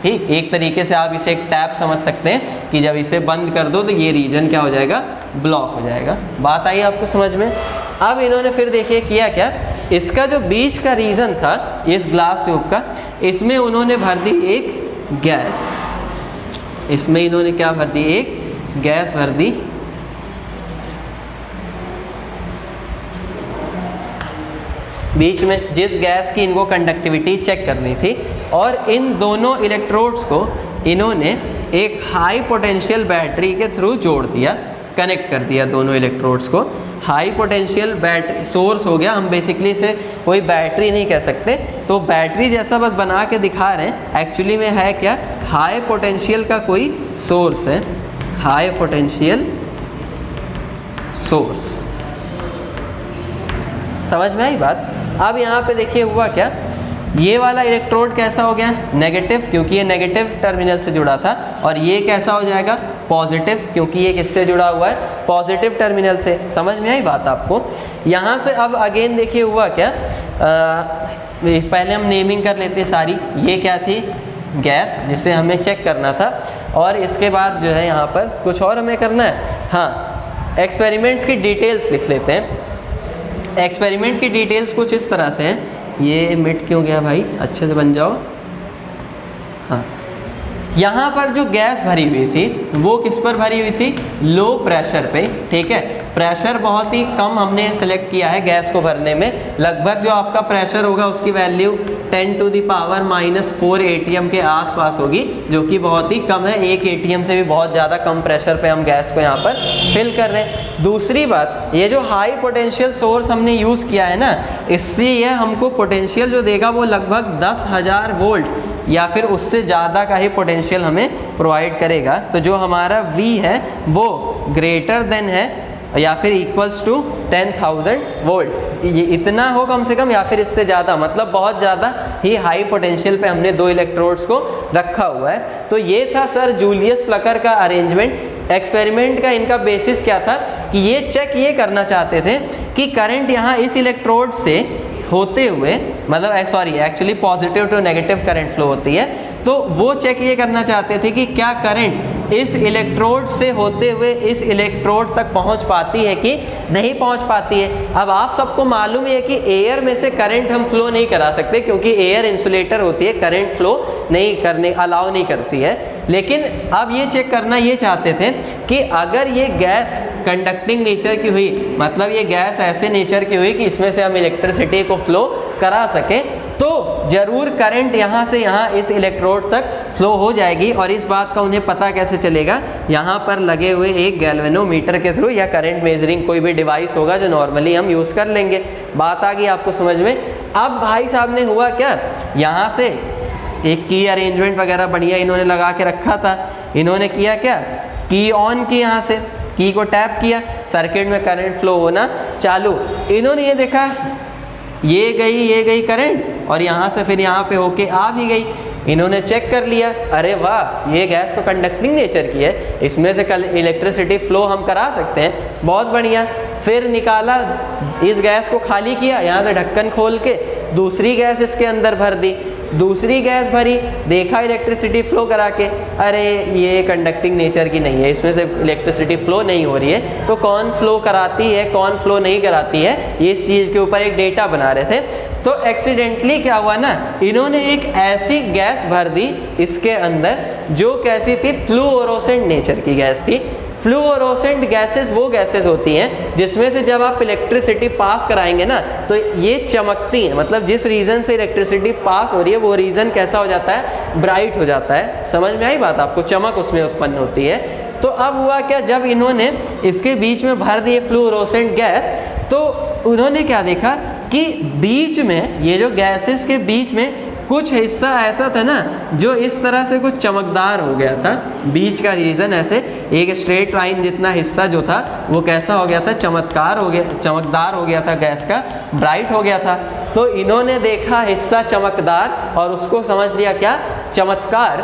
ठीक, एक तरीके से आप इसे एक टैप समझ सकते हैं कि जब इसे बंद कर दो तो ये रीजन क्या हो जाएगा, ब्लॉक हो जाएगा। बात आई आपको समझ में? अब इन्होंने फिर देखिए किया क्या, इसका जो बीच का रीजन था इस ग्लास ट्यूब का, इसमें उन्होंने भर दी एक गैस, इसमें इन्होंने क्या भर दी, एक गैस भर दी। बीच में जिस गैस की इनको कंडक्टिविटी चेक करनी थी, और इन दोनों इलेक्ट्रोड्स को इन्होंने एक हाई पोटेंशियल बैटरी के थ्रू जोड़ दिया, कनेक्ट कर दिया दोनों इलेक्ट्रोड्स को। हाई पोटेंशियल बैटरी सोर्स हो गया, हम बेसिकली इसे कोई बैटरी नहीं कह सकते, तो बैटरी जैसा बस बना के दिखा रहे हैं, एक्चुअली में है क्या, हाई पोटेंशियल का कोई सोर्स है, हाई पोटेंशियल सोर्स। समझ में आई बात? अब यहाँ पे देखिए हुआ क्या, ये वाला इलेक्ट्रोड कैसा हो गया, नेगेटिव, क्योंकि ये नेगेटिव टर्मिनल से जुड़ा था, और ये कैसा हो जाएगा, पॉजिटिव, क्योंकि ये किससे जुड़ा हुआ है, पॉजिटिव टर्मिनल से। समझ में आई बात आपको? यहाँ से अब अगेन देखिए हुआ क्या, पहले हम नेमिंग कर लेते हैं सारी। ये क्या थी, गैस, जिसे हमें चेक करना था, और इसके बाद जो है यहाँ पर कुछ और हमें करना है। हाँ, एक्सपेरिमेंट्स की डिटेल्स लिख लेते हैं। एक्सपेरिमेंट की डिटेल्स कुछ इस तरह से हैं, ये मिट क्यों गया भाई, अच्छे से बन जाओ। हाँ, यहाँ पर जो गैस भरी हुई थी वो किस पर भरी हुई थी, लो प्रेशर पे, ठीक है। प्रेशर बहुत ही कम हमने सेलेक्ट किया है गैस को भरने में। लगभग जो आपका प्रेशर होगा उसकी वैल्यू 10⁻⁻⁴ ATM के आसपास होगी, जो कि बहुत ही कम है। एक ATM से भी बहुत ज़्यादा कम प्रेशर पे हम गैस को यहाँ पर फिल कर रहे हैं। दूसरी बात, ये जो हाई पोटेंशियल सोर्स हमने यूज़ किया है ना, इससे यह हमको पोटेंशियल जो देगा वो लगभग 10,000 वोल्ट या फिर उससे ज़्यादा का ही पोटेंशियल हमें प्रोवाइड करेगा। तो जो हमारा V है वो ग्रेटर देन है या फिर इक्वल्स टू 10,000 वोल्ट, ये इतना हो कम से कम या फिर इससे ज़्यादा, मतलब बहुत ज़्यादा ही हाई पोटेंशियल पे हमने 2 इलेक्ट्रोड्स को रखा हुआ है। तो ये था सर जूलियस प्लकर का अरेंजमेंट। एक्सपेरिमेंट का इनका बेसिस क्या था कि ये चेक ये करना चाहते थे कि करंट यहाँ इस इलेक्ट्रोड से होते हुए, मतलब sorry actually positive to negative current flow होती है, तो वो चेक ये करना चाहते थे कि क्या करंट इस इलेक्ट्रोड से होते हुए इस इलेक्ट्रोड तक पहुंच पाती है कि नहीं पहुंच पाती है। अब आप सबको मालूम है कि एयर में से करंट हम फ्लो नहीं करा सकते, क्योंकि एयर इंसुलेटर होती है, करंट फ्लो नहीं करने अलाउ नहीं करती है। लेकिन अब ये चेक करना ये चाहते थे कि अगर ये गैस कंडक्टिंग नेचर की हुई, मतलब ये गैस ऐसे नेचर की हुई कि इसमें से हम इलेक्ट्रिसिटी को फ्लो करा सकें, तो ज़रूर करंट यहाँ से यहाँ इस इलेक्ट्रोड तक फ्लो हो जाएगी। और इस बात का उन्हें पता कैसे चलेगा, यहाँ पर लगे हुए एक गैल्वेनोमीटर के थ्रू या करंट मेजरिंग कोई भी डिवाइस होगा जो नॉर्मली हम यूज़ कर लेंगे। बात आ गई आपको समझ में। अब भाई साहब ने हुआ क्या, यहाँ से एक की अरेंजमेंट वगैरह बढ़िया इन्होंने लगा के रखा था। इन्होंने किया क्या, की ऑन की, यहाँ से की को टैप किया, सर्किट में करंट फ्लो होना चालू। इन्होंने ये देखा ये गई करंट और यहाँ से फिर यहाँ पे होके आ भी गई। इन्होंने चेक कर लिया, अरे वाह ये गैस तो कंडक्टिंग नेचर की है, इसमें से कल इलेक्ट्रिसिटी फ्लो हम करा सकते हैं, बहुत बढ़िया। फिर निकाला, इस गैस को खाली किया, यहाँ से ढक्कन खोल के दूसरी गैस इसके अंदर भर दी, दूसरी गैस भरी, देखा इलेक्ट्रिसिटी फ्लो करा के, अरे ये कंडक्टिंग नेचर की नहीं है, इसमें से इलेक्ट्रिसिटी फ्लो नहीं हो रही है। तो कौन फ्लो कराती है कौन फ्लो नहीं कराती है, ये इस चीज़ के ऊपर एक डेटा बना रहे थे। तो एक्सीडेंटली क्या हुआ ना, इन्होंने एक ऐसी गैस भर दी इसके अंदर जो कैसी थी, फ्लूओरोसेंट नेचर की गैस थी। फ्लूओरोसेंट गैसेस वो गैसेस होती हैं जिसमें से जब आप इलेक्ट्रिसिटी पास कराएंगे ना तो ये चमकती हैं, मतलब जिस रीज़न से इलेक्ट्रिसिटी पास हो रही है वो रीज़न कैसा हो जाता है, ब्राइट हो जाता है। समझ में आई बात आपको, चमक उसमें उत्पन्न होती है। तो अब हुआ क्या, जब इन्होंने इसके बीच में भर दिए फ्लूओरोसेंट गैस, तो उन्होंने क्या देखा कि बीच में ये जो गैसेस के बीच में कुछ हिस्सा ऐसा था ना जो इस तरह से कुछ चमकदार हो गया था। बीच का रीजन ऐसे एक स्ट्रेट लाइन जितना हिस्सा जो था वो कैसा हो गया था, चमकदार हो गया था, गैस का ब्राइट हो गया था। तो इन्होंने देखा हिस्सा चमकदार और उसको समझ लिया क्या, चमत्कार।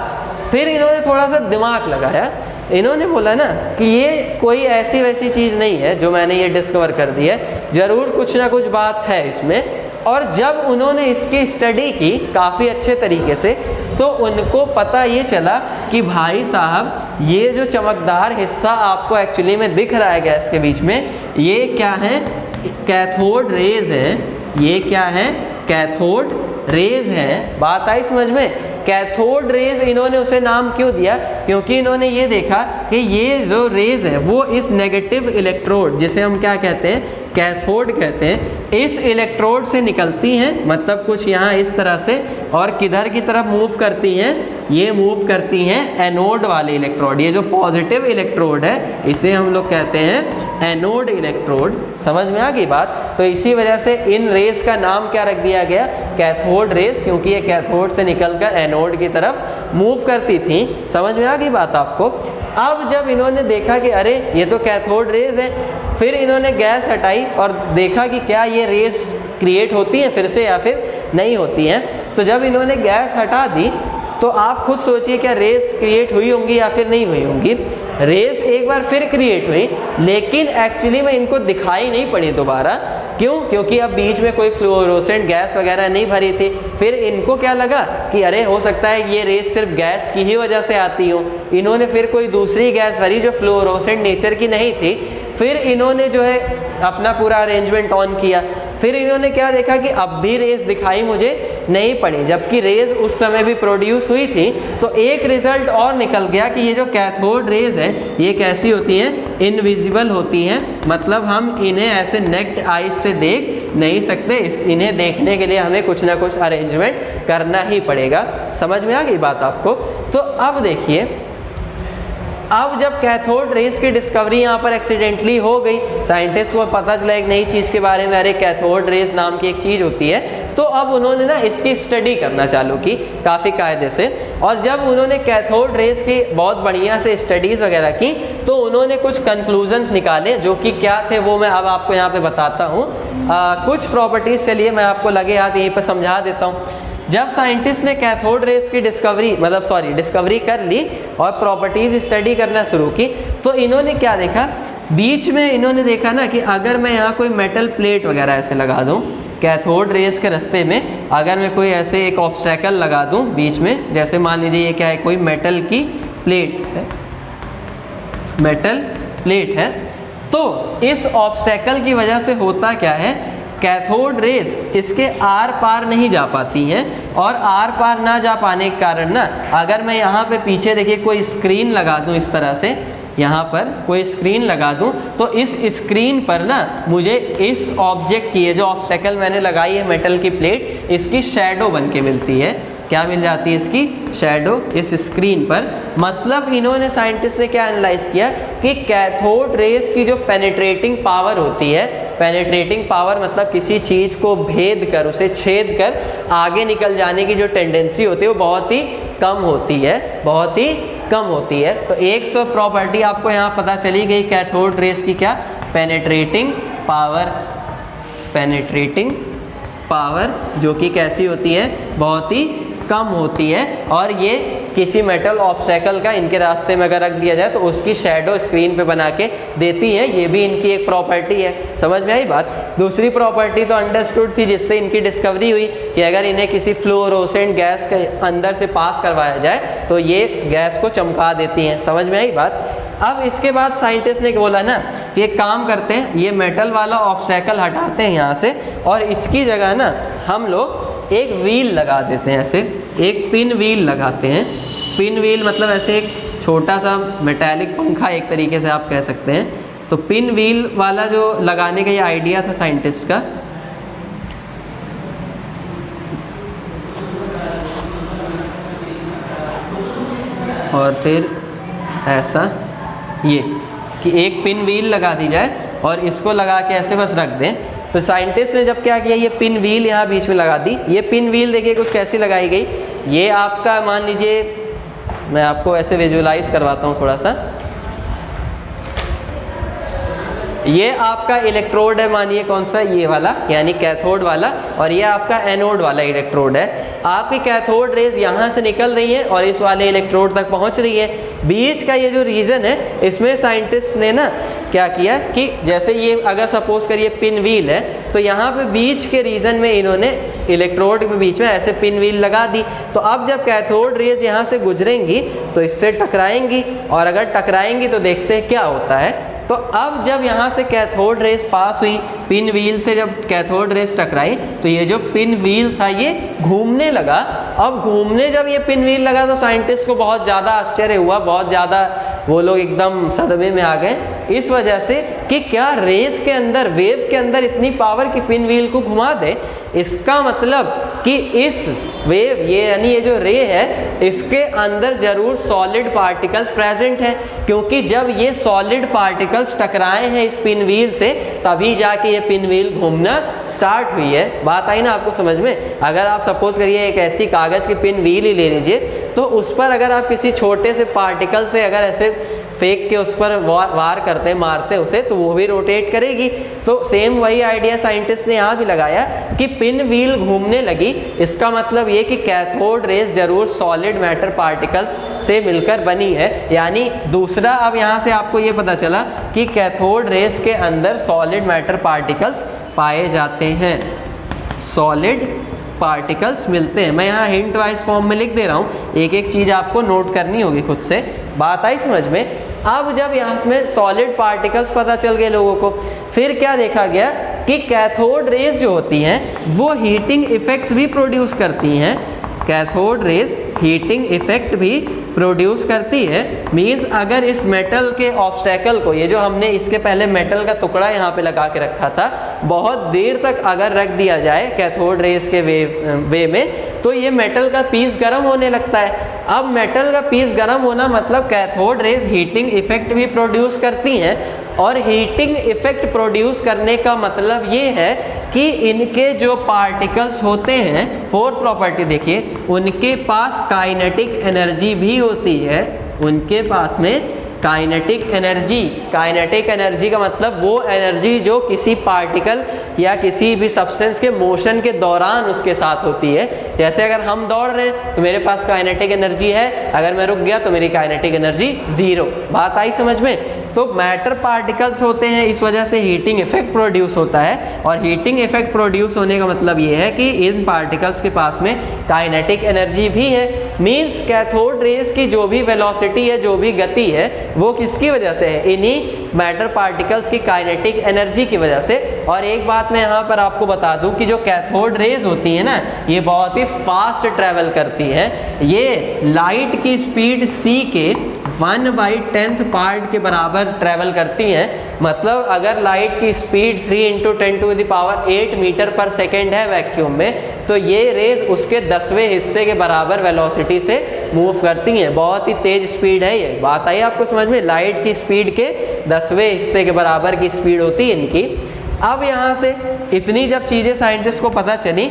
फिर इन्होंने थोड़ा सा दिमाग लगाया, इन्होंने बोला ना कि ये कोई ऐसी वैसी चीज़ नहीं है जो मैंने ये डिस्कवर कर दी है, ज़रूर कुछ ना कुछ बात है इसमें। और जब उन्होंने इसकी स्टडी की काफ़ी अच्छे तरीके से, तो उनको पता ये चला कि भाई साहब ये जो चमकदार हिस्सा आपको एक्चुअली में दिख रहा है गैस के बीच में, ये क्या है, कैथोड रेज है। ये क्या है, कैथोड रेज है। बात आई समझ में। कैथोड रेज इन्होंने उसे नाम क्यों दिया, क्योंकि इन्होंने ये देखा कि ये जो रेज है वो इस नेगेटिव इलेक्ट्रोड, जिसे हम क्या कहते हैं, कैथोड कहते हैं, इस इलेक्ट्रोड से निकलती हैं, मतलब कुछ यहाँ इस तरह से, और किधर की तरफ मूव करती हैं, ये मूव करती हैं एनोड वाले इलेक्ट्रोड। ये जो पॉजिटिव इलेक्ट्रोड है इसे हम लोग कहते हैं एनोड इलेक्ट्रोड। समझ में आ गई बात। तो इसी वजह से इन रेस का नाम क्या रख दिया गया, कैथोड रेस, क्योंकि ये कैथोड से निकलकर एनोड की तरफ मूव करती थी। समझ में आ गई बात आपको। अब जब इन्होंने देखा कि अरे ये तो कैथोड रेज है, फिर इन्होंने गैस हटाई और देखा कि क्या ये रेस क्रिएट होती है फिर से या फिर नहीं होती हैं। तो जब इन्होंने गैस हटा दी तो आप खुद सोचिए क्या रेस क्रिएट हुई होंगी या फिर नहीं हुई होंगी। रेस एक बार फिर क्रिएट हुई, लेकिन एक्चुअली में इनको दिखाई नहीं पड़ी दोबारा। क्यों, क्योंकि अब बीच में कोई फ्लोरोसेंट गैस वगैरह नहीं भरी थी। फिर इनको क्या लगा कि अरे हो सकता है ये रेस सिर्फ गैस की ही वजह से आती हो। इन्होंने फिर कोई दूसरी गैस भरी जो फ्लोरोसेंट नेचर की नहीं थी। फिर इन्होंने जो है अपना पूरा अरेंजमेंट ऑन किया, फिर इन्होंने क्या देखा कि अब भी रेज दिखाई मुझे नहीं पड़ी, जबकि रेज उस समय भी प्रोड्यूस हुई थी। तो एक रिजल्ट और निकल गया कि ये जो कैथोड रेज है ये कैसी होती हैं, इनविजिबल होती हैं, मतलब हम इन्हें ऐसे नेक्ड आइज से देख नहीं सकते। इन्हें देखने के लिए हमें कुछ ना कुछ अरेंजमेंट करना ही पड़ेगा। समझ में आ गई बात आपको? तो अब देखिए, अब जब कैथोड रेज की डिस्कवरी यहाँ पर एक्सीडेंटली हो गई, साइंटिस्ट को पता चला एक नई चीज़ के बारे में, अरे कैथोड रेज नाम की एक चीज़ होती है, तो अब उन्होंने ना इसकी स्टडी करना चालू की काफ़ी कायदे से। और जब उन्होंने कैथोड रेज की बहुत बढ़िया से स्टडीज़ वगैरह की तो उन्होंने कुछ कंक्लूजन्स निकाले, जो कि क्या थे वो मैं अब आपको यहाँ पे बताता हूँ। कुछ प्रॉपर्टीज़ चलिए मैं आपको लगे हाथ यहीं पर समझा देता हूँ। जब साइंटिस्ट ने कैथोड रेज की डिस्कवरी कर ली और प्रॉपर्टीज़ स्टडी करना शुरू की, तो इन्होंने क्या देखा, बीच में इन्होंने देखा ना कि अगर मैं यहाँ कोई मेटल प्लेट वगैरह ऐसे लगा दूँ कैथोड रेज के रास्ते में, अगर मैं कोई ऐसे एक ऑब्स्टेकल लगा दूँ बीच में, जैसे मान लीजिए ये क्या है, कोई मेटल की प्लेट है, मेटल प्लेट है, तो इस ऑब्स्टेकल की वजह से होता क्या है, कैथोड रेज इसके आर पार नहीं जा पाती हैं, और आर पार ना जा पाने के कारण ना, अगर मैं यहाँ पे पीछे देखिए कोई स्क्रीन लगा दूँ इस तरह से, यहाँ पर कोई स्क्रीन लगा दूँ, तो इस स्क्रीन पर ना मुझे इस ऑब्जेक्ट की, ये जो ऑब्स्टेकल मैंने लगाई है मेटल की प्लेट, इसकी शैडो बन के मिलती है। क्या मिल जाती है? इसकी शैडो इस स्क्रीन पर। मतलब इन्होंने, साइंटिस्ट ने क्या एनालाइज किया कि कैथोड रेज की जो पेनिट्रेटिंग पावर होती है, पेनिट्रेटिंग पावर मतलब किसी चीज़ को भेद कर, उसे छेद कर आगे निकल जाने की जो टेंडेंसी होती है वो बहुत ही कम होती है, बहुत ही कम होती है। तो एक तो प्रॉपर्टी आपको यहाँ पता चली गई कैथोड रेज की, क्या, पेनिट्रेटिंग पावर, पेनिट्रेटिंग पावर जो कि कैसी होती है, बहुत ही कम होती है, और ये किसी मेटल ऑब्स्टेकल का इनके रास्ते में अगर रख दिया जाए तो उसकी शैडो स्क्रीन पे बना के देती है। ये भी इनकी एक प्रॉपर्टी है। समझ में आई बात? दूसरी प्रॉपर्टी तो अंडरस्टूड थी जिससे इनकी डिस्कवरी हुई कि अगर इन्हें किसी फ्लोरोसेंट गैस के अंदर से पास करवाया जाए तो ये गैस को चमका देती हैं। समझ में आई बात? अब इसके बाद साइंटिस्ट ने बोला ना कि एक काम करते हैं, ये मेटल वाला ऑब्स्टेकल हटाते हैं यहाँ से, और इसकी जगह ना हम लोग एक व्हील लगा देते हैं, ऐसे एक पिन व्हील लगाते हैं। पिन व्हील मतलब ऐसे एक छोटा सा मेटालिक पंखा एक तरीके से आप कह सकते हैं। तो पिन व्हील वाला जो लगाने का ये आइडिया था साइंटिस्ट का, और फिर ऐसा ये कि एक पिन व्हील लगा दी जाए और इसको लगा के ऐसे बस रख दें। तो साइंटिस्ट ने जब क्या किया, ये पिन व्हील यहाँ बीच में लगा दी। ये पिन व्हील देखिए कुछ कैसी लगाई गई, ये आपका मान लीजिए, मैं आपको ऐसे विजुलाइज करवाता हूँ थोड़ा सा। ये आपका इलेक्ट्रोड है, मानिए कौन सा, ये वाला, यानी कैथोड वाला, और ये आपका एनोड वाला इलेक्ट्रोड है। आपकी कैथोड रेज यहाँ से निकल रही है और इस वाले इलेक्ट्रोड तक पहुँच रही है। बीच का ये जो रीजन है, इसमें साइंटिस्ट ने ना क्या किया कि जैसे ये अगर सपोज करिए पिन व्हील है, तो यहाँ पे बीच के रीजन में इन्होंने इलेक्ट्रोड के बीच में ऐसे पिन व्हील लगा दी। तो अब जब कैथोड रेज यहाँ से गुजरेंगी तो इससे टकराएंगी, और अगर टकराएंगी तो देखते हैं क्या होता है। तो अब जब यहाँ से कैथोड रेज पास हुई, पिन व्हील से जब कैथोड रेज टकराई, तो ये जो पिन व्हील था ये घूमने लगा। अब घूमने जब ये पिन व्हील लगा तो साइंटिस्ट को बहुत ज़्यादा आश्चर्य हुआ, बहुत ज़्यादा वो लोग एकदम सदमे में आ गए, इस वजह से कि क्या रेस के अंदर, वेव के अंदर इतनी पावर कि पिन व्हील को घुमा दे। इसका मतलब कि इस वेव, ये यानी ये जो रे है, इसके अंदर जरूर सॉलिड पार्टिकल्स प्रेजेंट हैं, क्योंकि जब ये सॉलिड पार्टिकल्स टकराए हैं इस पिन व्हील से, तभी जाके ये पिन व्हील घूमना स्टार्ट हुई है। बात आई ना आपको समझ में? अगर आप सपोज करिए एक ऐसी कागज़ की पिन व्हील ही ले लीजिए, तो उस पर अगर आप किसी छोटे से पार्टिकल से अगर ऐसे फेंक के उस पर वार करते, मारते उसे, तो वो भी रोटेट करेगी। तो सेम वही आइडिया साइंटिस्ट ने यहाँ भी लगाया कि पिन व्हील घूमने लगी। इसका मतलब ये कि कैथोड रेज जरूर सॉलिड मैटर पार्टिकल्स से मिलकर बनी है। यानी दूसरा, अब यहाँ से आपको ये पता चला कि कैथोड रेज के अंदर सॉलिड मैटर पार्टिकल्स पाए जाते हैं, सॉलिड पार्टिकल्स मिलते हैं। मैं यहाँ हिंट वाइज फॉर्म में लिख दे रहा हूँ, एक एक चीज़ आपको नोट करनी होगी खुद से। बात आई समझ में? अब जब यहाँ में सॉलिड पार्टिकल्स पता चल गए लोगों को, फिर क्या देखा गया कि कैथोड रेज जो होती हैं वो हीटिंग इफेक्ट्स भी प्रोड्यूस करती हैं। कैथोड रेज हीटिंग इफेक्ट भी प्रोड्यूस करती है। मींस अगर इस मेटल के ऑब्स्टेकल को, ये जो हमने इसके पहले मेटल का टुकड़ा यहाँ पे लगा के रखा था, बहुत देर तक अगर रख दिया जाए कैथोड रेज के वे में, तो ये मेटल का पीस गर्म होने लगता है। अब मेटल का पीस गर्म होना मतलब कैथोड रेज हीटिंग इफेक्ट भी प्रोड्यूस करती हैं, और हीटिंग इफेक्ट प्रोड्यूस करने का मतलब ये है कि इनके जो पार्टिकल्स होते हैं, फोर्थ प्रॉपर्टी देखिए, उनके पास काइनेटिक एनर्जी भी होती है। उनके पास में काइनेटिक एनर्जी का मतलब वो एनर्जी जो किसी पार्टिकल या किसी भी सब्सटेंस के मोशन के दौरान उसके साथ होती है। जैसे अगर हम दौड़ रहे हैं तो मेरे पास काइनेटिक एनर्जी है, अगर मैं रुक गया तो मेरी काइनेटिक एनर्जी जीरो। बात आई समझ में? तो मैटर पार्टिकल्स होते हैं, इस वजह से हीटिंग इफेक्ट प्रोड्यूस होता है, और हीटिंग इफेक्ट प्रोड्यूस होने का मतलब ये है कि इन पार्टिकल्स के पास में काइनेटिक एनर्जी भी है। मींस कैथोड रेज की जो भी वेलोसिटी है, जो भी गति है, वो किसकी वजह से है? इन्हीं मैटर पार्टिकल्स की काइनेटिक एनर्जी की वजह से। और एक बात मैं यहाँ पर आपको बता दूं कि जो कैथोड रेज होती है ना, ये बहुत ही फास्ट ट्रैवल करती है। ये लाइट की स्पीड c के 1/10 पार्ट के बराबर ट्रैवल करती हैं। मतलब अगर लाइट की स्पीड 3 × 10⁸ मीटर पर सेकेंड है वैक्यूम में, तो ये रेज उसके 10वें हिस्से के बराबर वेलोसिटी से मूव करती हैं। बहुत ही तेज स्पीड है ये। बात आई आपको समझ में? लाइट की स्पीड के 10वें हिस्से के बराबर की स्पीड होती है इनकी। अब यहाँ से इतनी जब चीज़ें साइंटिस्ट को पता चली,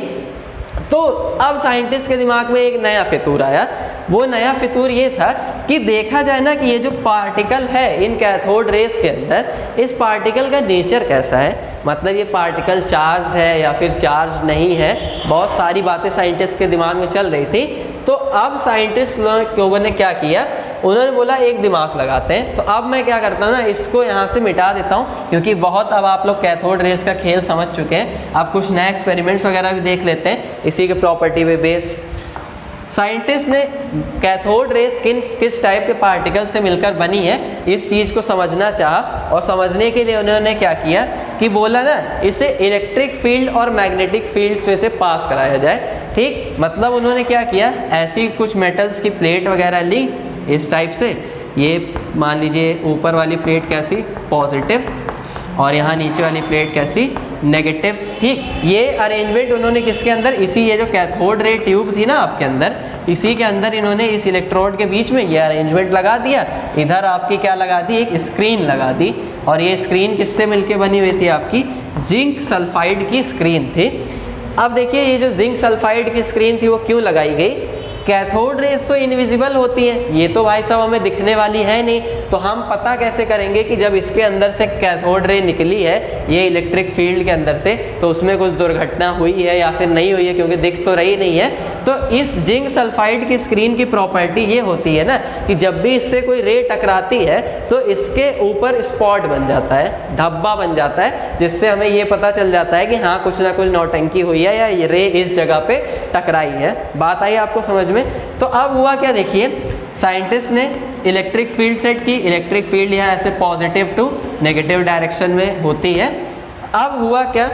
तो अब साइंटिस्ट के दिमाग में एक नया फितूर आया। वो नया फितूर ये था कि देखा जाए ना कि ये जो पार्टिकल है इन कैथोड रेज के अंदर, इस पार्टिकल का नेचर कैसा है। मतलब ये पार्टिकल चार्ज्ड है या फिर चार्ज नहीं है। बहुत सारी बातें साइंटिस्ट के दिमाग में चल रही थी। तो अब साइंटिस्ट लोगों ने क्या किया, उन्होंने बोला एक दिमाग लगाते हैं। तो अब मैं क्या करता हूँ ना, इसको यहाँ से मिटा देता हूँ, क्योंकि बहुत अब आप लोग कैथोड रेज का खेल समझ चुके हैं। अब कुछ नए एक्सपेरिमेंट्स वगैरह भी देख लेते हैं इसी के प्रॉपर्टी पे बेस्ड। साइंटिस्ट ने कैथोड रेज किस टाइप के पार्टिकल से मिलकर बनी है, इस चीज़ को समझना चाहा। और समझने के लिए उन्होंने क्या किया कि बोला ना, इसे इलेक्ट्रिक फील्ड और मैग्नेटिक फील्ड्स में से पास कराया जाए। ठीक, मतलब उन्होंने क्या किया, ऐसी कुछ मेटल्स की प्लेट वगैरह ली इस टाइप से। ये मान लीजिए ऊपर वाली प्लेट कैसी, पॉजिटिव, और यहाँ नीचे वाली प्लेट कैसी, नेगेटिव। ठीक, ये अरेंजमेंट उन्होंने किसके अंदर, इसी ये जो कैथोड रे ट्यूब थी ना आपके अंदर, इसी के अंदर इन्होंने इस इलेक्ट्रोड के बीच में ये अरेंजमेंट लगा दिया। इधर आपकी क्या लगा दी, एक स्क्रीन लगा दी। और ये स्क्रीन किससे मिलके बनी हुई थी, आपकी जिंक सल्फाइड की स्क्रीन थी। अब देखिए ये जो जिंक सल्फाइड की स्क्रीन थी वो क्यों लगाई गई? कैथोड रेज तो इनविजिबल होती हैं, ये तो भाई साहब हमें दिखने वाली है नहीं, तो हम पता कैसे करेंगे कि जब इसके अंदर से कैथोड रे निकली है ये इलेक्ट्रिक फील्ड के अंदर से, तो उसमें कुछ दुर्घटना हुई है या फिर नहीं हुई है, क्योंकि दिख तो रही नहीं है। तो इस जिंक सल्फाइड की स्क्रीन की प्रॉपर्टी ये होती है ना कि जब भी इससे कोई रे टकराती है तो इसके ऊपर स्पॉट बन जाता है, धब्बा बन जाता है, जिससे हमें ये पता चल जाता है कि हाँ कुछ ना कुछ नौटंकी हुई है या ये रे इस जगह पे टकराई है। बात आई आपको समझ में? तो अब हुआ क्या, देखिए साइंटिस्ट ने इलेक्ट्रिक फील्ड सेट की। इलेक्ट्रिक फील्ड यहाँ ऐसे पॉजिटिव टू नेगेटिव डायरेक्शन में होती है। अब हुआ क्या,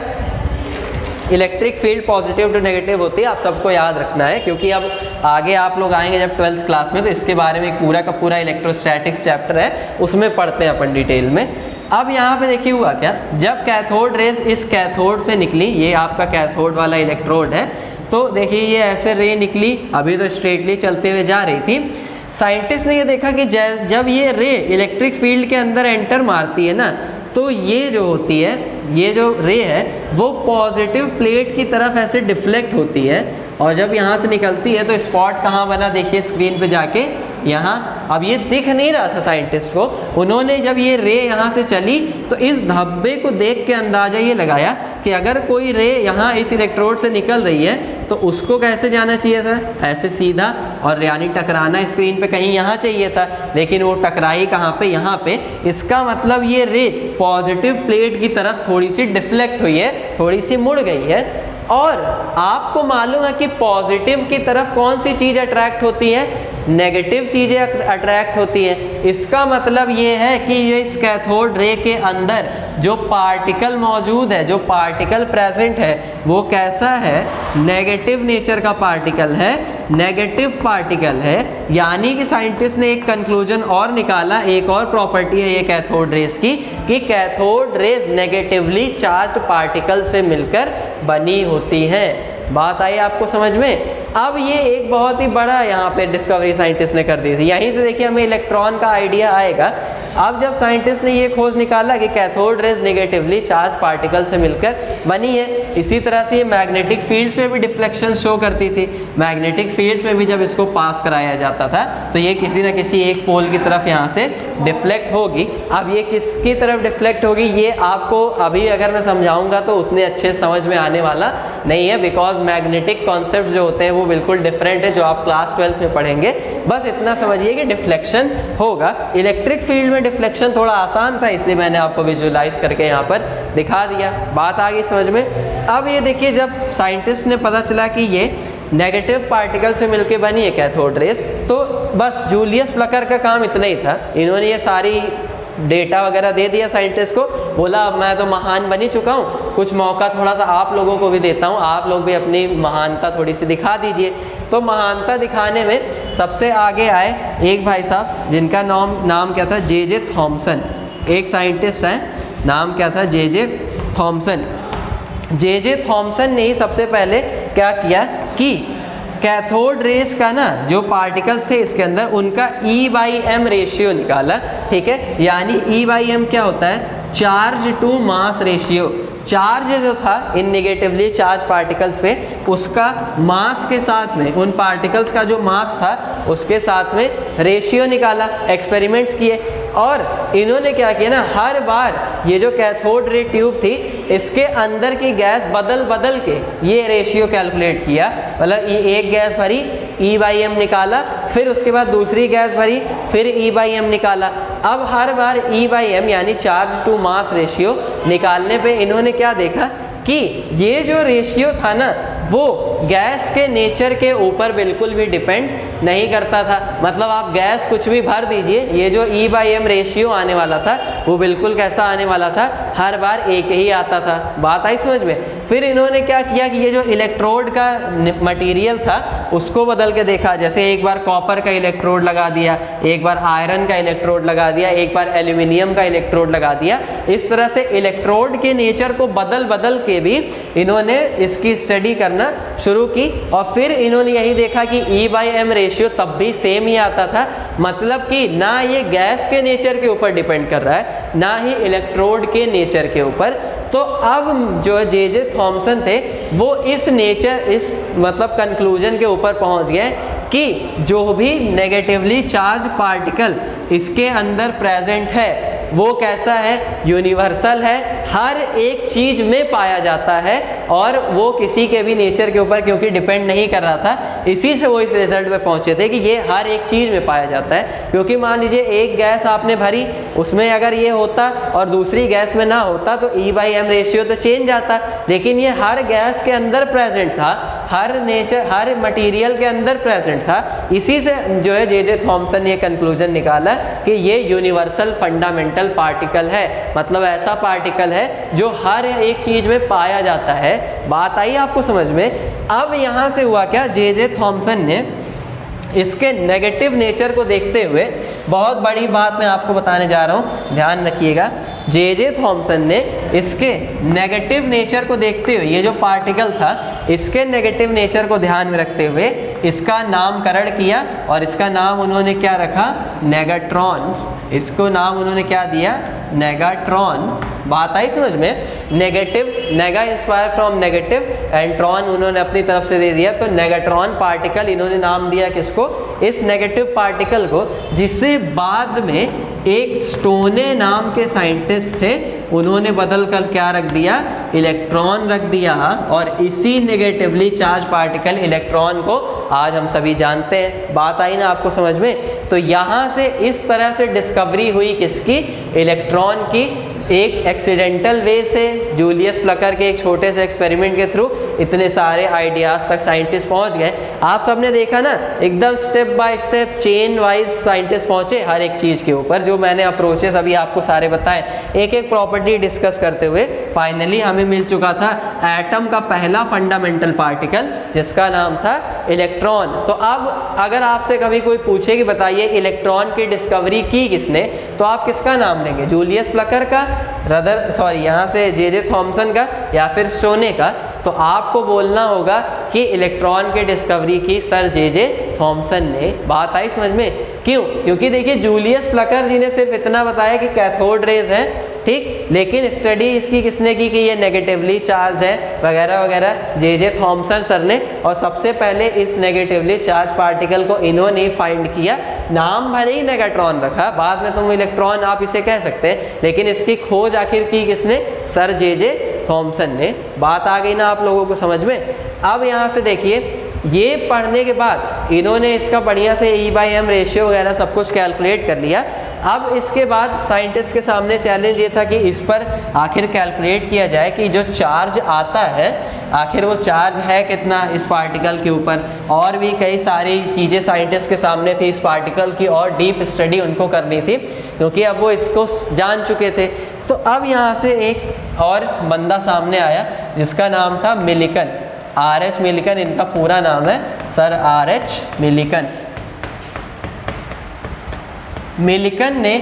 electric field positive to negative होती है, आप सबको याद रखना है, क्योंकि अब आगे आप लोग आएंगे जब 12th क्लास में तो इसके बारे में पूरा का पूरा इलेक्ट्रोस्टैटिक्स चैप्टर है, उसमें पढ़ते हैं अपन डिटेल में। अब यहाँ पे देखिए हुआ क्या, जब कैथोड रेज इस कैथोड से निकली, ये आपका कैथोड वाला इलेक्ट्रोड है, तो देखिए ये ऐसे रे निकली, अभी तो स्ट्रेटली चलते हुए जा रही थी। साइंटिस्ट ने ये देखा कि जब ये रे इलेक्ट्रिक फील्ड के अंदर एंटर मारती है ना, तो ये जो होती है, ये जो रे है वो पॉजिटिव प्लेट की तरफ ऐसे डिफ्लेक्ट होती है, और जब यहाँ से निकलती है तो स्पॉट कहाँ बना, देखिए स्क्रीन पे जाके यहाँ। अब ये दिख नहीं रहा था साइंटिस्ट को, उन्होंने जब ये रे यहाँ से चली तो इस धब्बे को देख के अंदाज़ा ये लगाया कि अगर कोई रे यहाँ इस इलेक्ट्रोड से निकल रही है तो उसको कैसे जाना चाहिए था, ऐसे सीधा, और यानी टकराना स्क्रीन पे कहीं यहाँ चाहिए था, लेकिन वो टकराई कहाँ पे, यहाँ पे। इसका मतलब ये रे पॉजिटिव प्लेट की तरफ थोड़ी सी डिफ्लेक्ट हुई है, थोड़ी सी मुड़ गई है। और आपको मालूम है कि पॉजिटिव की तरफ कौन सी चीज़ अट्रैक्ट होती है, नेगेटिव चीज़ें अट्रैक्ट होती हैं। इसका मतलब ये है कि ये इस कैथोड रे के अंदर जो पार्टिकल मौजूद है, जो पार्टिकल प्रेजेंट है, वो कैसा है, नेगेटिव नेचर का पार्टिकल है, नेगेटिव पार्टिकल है। यानी कि साइंटिस्ट ने एक कंक्लूजन और निकाला, एक और प्रॉपर्टी है ये कैथोड रेस की, कि cathode rays negatively charged particle से मिलकर बनी होती हैं। बात आई आपको समझ में? अब ये एक बहुत ही बड़ा यहाँ पे डिस्कवरी साइंटिस्ट ने कर दी थी। यहीं से देखिए हमें इलेक्ट्रॉन का आइडिया आएगा। अब जब साइंटिस्ट ने ये खोज निकाला कि cathode rays negatively charge particle से मिलकर बनी है, इसी तरह से ये मैग्नेटिक फील्ड्स में भी डिफ्लेक्शन शो करती थी। मैग्नेटिक फील्ड्स में भी जब इसको पास कराया जाता था तो ये किसी न किसी एक पोल की तरफ यहाँ से डिफ्लेक्ट होगी। अब ये किसकी तरफ डिफ्लेक्ट होगी ये आपको अभी अगर मैं समझाऊंगा तो उतने अच्छे समझ में आने वाला नहीं है, बिकॉज मैग्नेटिक कॉन्सेप्ट जो होते हैं वो बिल्कुल डिफरेंट है जो आप क्लास 12 में पढ़ेंगे। बस इतना समझिए कि डिफ्लेक्शन होगा। इलेक्ट्रिक फील्ड में डिफ्लेक्शन थोड़ा आसान था, इसलिए मैंने आपको विजुअलाइज करके यहाँ पर दिखा दिया। बात आ गई समझ में? अब ये देखिए, जब साइंटिस्ट ने पता चला कि ये नेगेटिव पार्टिकल से मिलके बनी है कैथोड रेस, तो बस जूलियस प्लकर का काम इतना ही था। इन्होंने ये सारी डेटा वगैरह दे दिया साइंटिस्ट को, बोला अब मैं तो महान बनी चुका हूँ, कुछ मौका थोड़ा सा आप लोगों को भी देता हूँ, आप लोग भी अपनी महानता थोड़ी सी दिखा दीजिए। तो महानता दिखाने में सबसे आगे आए एक भाई साहब जिनका नाम क्या था, जे थॉमसन। एक साइंटिस्ट हैं, नाम क्या था, जे थॉमसन। जे थॉमसन ने ही सबसे पहले क्या किया कि कैथोड रेस का ना जो पार्टिकल्स थे इसके अंदर उनका E/m रेशियो निकाला। ठीक है, यानी E/m क्या होता है, charge to mass ratio. Charge जो था इन नेगेटिवली चार्ज पार्टिकल्स पे, उसका मास के साथ में, उन पार्टिकल्स का जो मास था उसके साथ में रेशियो निकाला, एक्सपेरिमेंट्स किए। और इन्होंने क्या किया ना, हर बार ये जो कैथोड रे ट्यूब थी इसके अंदर की गैस बदल बदल के ये रेशियो कैलकुलेट किया। मतलब एक गैस भरी, E/m निकाला, फिर उसके बाद दूसरी गैस भरी, फिर E/m निकाला। अब हर बार E/m यानी चार्ज टू मास रेशियो निकालने पे इन्होंने क्या देखा कि ये जो रेशियो था ना वो गैस के नेचर के ऊपर बिल्कुल भी डिपेंड नहीं करता था। मतलब आप गैस कुछ भी भर दीजिए, ये जो E/m रेशियो आने वाला था वो बिल्कुल कैसा आने वाला था, हर बार एक ही आता था। बात आई समझ में? फिर इन्होंने क्या किया कि ये जो इलेक्ट्रोड का मटेरियल था उसको बदल के देखा। जैसे एक बार कॉपर का इलेक्ट्रोड लगा दिया, एक बार आयरन का इलेक्ट्रोड लगा दिया, एक बार एल्यूमिनियम का इलेक्ट्रोड लगा दिया। इस तरह से इलेक्ट्रोड के नेचर को बदल बदल के भी इन्होंने इसकी स्टडी करना शुरू की। और फिर इन्होंने यही देखा कि E/m रेशियो तब भी सेम ही आता था। मतलब कि ना ये गैस के नेचर के ऊपर डिपेंड कर रहा है, ना ही इलेक्ट्रोड के नेचर के ऊपर। तो अब जो जे थॉमसन थे वो इस मतलब कंक्लूजन के ऊपर पहुंच गए कि जो भी नेगेटिवली चार्ज पार्टिकल इसके अंदर प्रेजेंट है वो कैसा है, यूनिवर्सल है, हर एक चीज में पाया जाता है और वो किसी के भी नेचर के ऊपर क्योंकि डिपेंड नहीं कर रहा था, इसी से वो इस रिजल्ट पे पहुंचे थे कि ये हर एक चीज में पाया जाता है। क्योंकि मान लीजिए एक गैस आपने भरी, उसमें अगर ये होता और दूसरी गैस में ना होता तो E/m रेशियो तो चेंज आता, लेकिन ये हर गैस के अंदर प्रेजेंट था, हर मटीरियल के अंदर प्रेजेंट था। इसी से जो है जे थॉमसन ने ये कंक्लूजन निकाला कि ये यूनिवर्सल फंडामेंटल पार्टिकल है, मतलब ऐसा पार्टिकल है जो हर एक चीज में पाया जाता है। बात आई आपको समझ में? अब यहां से हुआ क्या, जे थॉमसन ने इसके नेगेटिव नेचर को देखते हुए बहुत बड़ी बात मैं आपको बताने जा रहा हूं, ध्यान रखिएगा। जे थॉमसन ने इसके नेगेटिव नेचर को देखते हुए, ये जो पार्टिकल था इसके नेगेटिव नेचर को ध्यान में रखते हुए इसका नामकरण किया और इसका नाम उन्होंने क्या रखा, नेगाट्रॉन। इसको नाम उन्होंने क्या दिया, नेगाट्रॉन। बात आई समझ में? नेगेटिव, नेगा इंस्पायर फ्रॉम नेगेटिव एंड ट्रॉन उन्होंने अपनी तरफ से दे दिया, तो नेगाट्रॉन पार्टिकल इन्होंने नाम दिया किसको, इस नेगेटिव पार्टिकल को, जिससे बाद में एक स्टोने नाम के साइंटिस्ट थे, उन्होंने बदल कर क्या रख दिया, इलेक्ट्रॉन रख दिया। और इसी नेगेटिवली चार्ज पार्टिकल इलेक्ट्रॉन को आज हम सभी जानते हैं। बात आई ना आपको समझ में? तो यहाँ से इस तरह से डिस्कवरी हुई किसकी, इलेक्ट्रॉन की। एक एक्सीडेंटल वे से जूलियस प्लकर के एक छोटे से एक्सपेरिमेंट के थ्रू इतने सारे आइडियाज़ तक साइंटिस्ट पहुंच गए। आप सबने देखा ना, एकदम step by step chain wise scientist पहुंचे हर एक चीज़ के ऊपर। जो मैंने अप्रोचेस अभी आपको सारे बताए, एक एक प्रॉपर्टी डिस्कस करते हुए फाइनली हमें मिल चुका था एटम का पहला फंडामेंटल पार्टिकल, जिसका नाम था इलेक्ट्रॉन। तो अब अगर आपसे कभी कोई पूछे कि बताइए इलेक्ट्रॉन की डिस्कवरी की किसने, तो आप किसका नाम लेंगे? जूलियस प्लकर का, यहाँ से जे थॉमसन का, या फिर स्टोने का? तो आपको बोलना होगा कि इलेक्ट्रॉन की डिस्कवरी की सर जे थॉमसन ने। बात आई समझ में? क्यों? क्योंकि देखिए जूलियस प्लकर जी ने सिर्फ इतना बताया कि कैथोड रेज है, ठीक, लेकिन स्टडी इसकी किसने की कि ये नेगेटिवली चार्ज है वगैरह वगैरह, जे थॉमसन सर ने। और सबसे पहले इस नेगेटिवली चार्ज पार्टिकल को इन्होंने ही फाइंड किया। नाम भले ही नेगेट्रॉन रखा, बाद में तुम इलेक्ट्रॉन आप इसे कह सकते हैं, लेकिन इसकी खोज आखिर की किसने? सर जे थॉमसन ने। बात आ गई ना आप लोगों को समझ में? अब यहाँ से देखिए, ये पढ़ने के बाद इन्होंने इसका बढ़िया से E/m रेशियो वगैरह सब कुछ कैलकुलेट कर लिया। अब इसके बाद साइंटिस्ट के सामने चैलेंज ये था कि इस पर आखिर कैलकुलेट किया जाए कि जो चार्ज आता है आखिर वो चार्ज है कितना इस पार्टिकल के ऊपर। और भी कई सारी चीज़ें साइंटिस्ट के सामने थी इस पार्टिकल की, और डीप स्टडी उनको करनी थी, क्योंकि अब वो इसको जान चुके थे। तो अब यहाँ से एक और बंदा सामने आया जिसका नाम था मिलिकन, R.H. मिलिकन इनका पूरा नाम है, सर R.H. मिलिकन। मिलिकन ने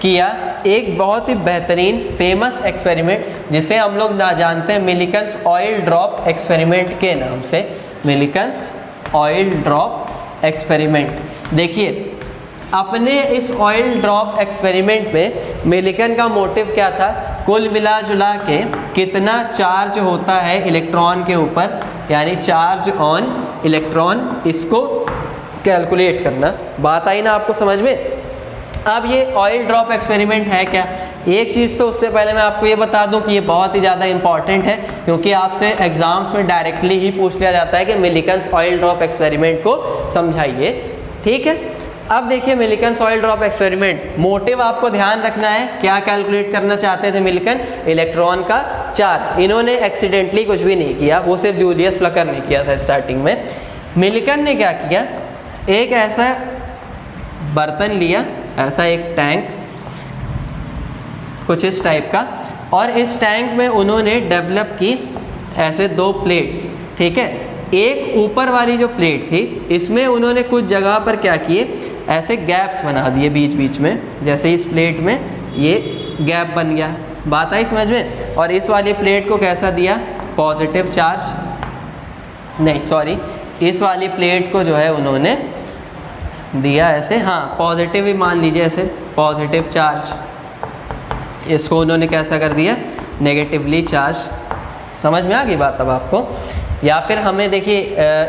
किया एक बहुत ही बेहतरीन फेमस एक्सपेरिमेंट जिसे हम लोग ना जानते हैं मिलिकन्स ऑयल ड्रॉप एक्सपेरिमेंट के नाम से। Millikan's oil drop experiment. देखिए अपने इस ऑयल ड्रॉप एक्सपेरिमेंट में मिलिकन का मोटिव क्या था? कुल मिला जुला के कितना चार्ज होता है इलेक्ट्रॉन के ऊपर, यानी चार्ज ऑन इलेक्ट्रॉन, इसको कैलकुलेट करना। बात आई ना आपको समझ में? अब ये ऑयल ड्रॉप एक्सपेरिमेंट है क्या? एक चीज़ तो उससे पहले मैं आपको ये बता दूं कि ये बहुत ही ज़्यादा इंपॉर्टेंट है, क्योंकि आपसे एग्जाम्स में डायरेक्टली ही पूछ लिया जाता है कि मिलिकन्स ऑयल ड्रॉप एक्सपेरिमेंट को समझाइए, ठीक है? अब देखिए Millikan's oil drop experiment, motive आपको ध्यान रखना है, क्या कैलकुलेट करना चाहते थे मिलिकन? इलेक्ट्रॉन का चार्ज। इन्होंने एक्सीडेंटली कुछ भी नहीं किया, वो सिर्फ जूलियस प्लकर ने किया था स्टार्टिंग में। मिलिकन ने क्या किया, एक ऐसा बर्तन लिया, ऐसा एक टैंक कुछ इस टाइप का, और इस टैंक में उन्होंने डेवलप की ऐसे दो प्लेट्स, ठीक है? एक ऊपर वाली जो प्लेट थी इसमें उन्होंने कुछ जगह पर क्या किए, ऐसे गैप्स बना दिए बीच बीच में, जैसे इस प्लेट में ये गैप बन गया। बात आई समझ में? और इस वाली प्लेट को कैसा दिया? पॉजिटिव चार्ज, नहीं सॉरी, इस वाली प्लेट को जो है उन्होंने दिया ऐसे, हाँ पॉजिटिव ही मान लीजिए, ऐसे पॉजिटिव चार्ज। इसको उन्होंने कैसा कर दिया? Negatively charge. समझ में आ गई बात अब आपको? या फिर हमें देखिए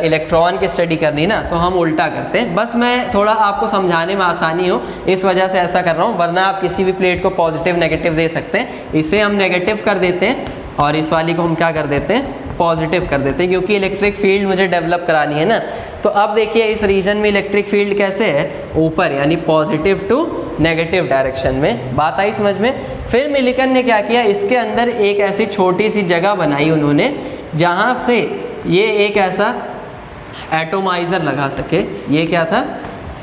इलेक्ट्रॉन की स्टडी करनी ना, तो हम उल्टा करते हैं। बस मैं थोड़ा आपको समझाने में आसानी हो इस वजह से ऐसा कर रहा हूँ, वरना आप किसी भी प्लेट को पॉजिटिव नेगेटिव दे सकते हैं। इसे हम नेगेटिव कर देते हैं और इस वाली को हम क्या कर देते हैं? पॉजिटिव कर देते हैं, क्योंकि इलेक्ट्रिक फील्ड मुझे डेवलप करानी है ना। तो अब देखिए इस रीजन में इलेक्ट्रिक फील्ड कैसे है? ऊपर, यानी पॉजिटिव टू नेगेटिव डायरेक्शन में। बात आई समझ में? फिर मिलिकन ने क्या किया, इसके अंदर एक ऐसी छोटी सी जगह बनाई उन्होंने जहाँ से ये एक ऐसा एटोमाइज़र लगा सके। ये क्या था?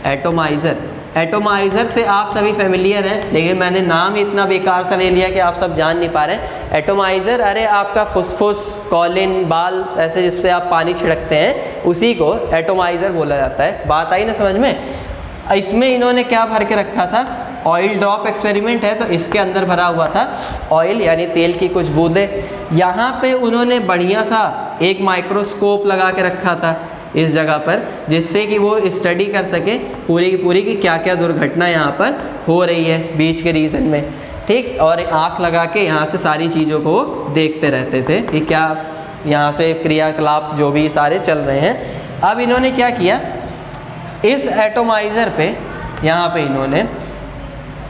एटोमाइज़र। एटोमाइज़र से आप सभी फेमिलियर हैं, लेकिन मैंने नाम ही इतना बेकार सा ले लिया कि आप सब जान नहीं पा रहे हैं। एटोमाइज़र, अरे आपका फुसफुस, कॉलिन, बाल, ऐसे जिससे आप पानी छिड़कते हैं, उसी को एटोमाइज़र बोला जाता है। बात आई ना समझ में? इसमें इन्होंने क्या भर के रखा था? ऑयल ड्रॉप एक्सपेरिमेंट है तो इसके अंदर भरा हुआ था ऑयल, यानी तेल की कुछ बूंदें। यहाँ पे उन्होंने बढ़िया सा एक माइक्रोस्कोप लगा के रखा था इस जगह पर, जिससे कि वो स्टडी कर सके पूरी की पूरी कि क्या क्या दुर्घटना यहाँ पर हो रही है बीच के रीजन में, ठीक। और आँख लगा के यहाँ से सारी चीज़ों को देखते रहते थे कि क्या यहाँ से क्रियाकलाप जो भी सारे चल रहे हैं। अब इन्होंने क्या किया, इस एटोमाइज़र पे यहाँ पे इन्होंने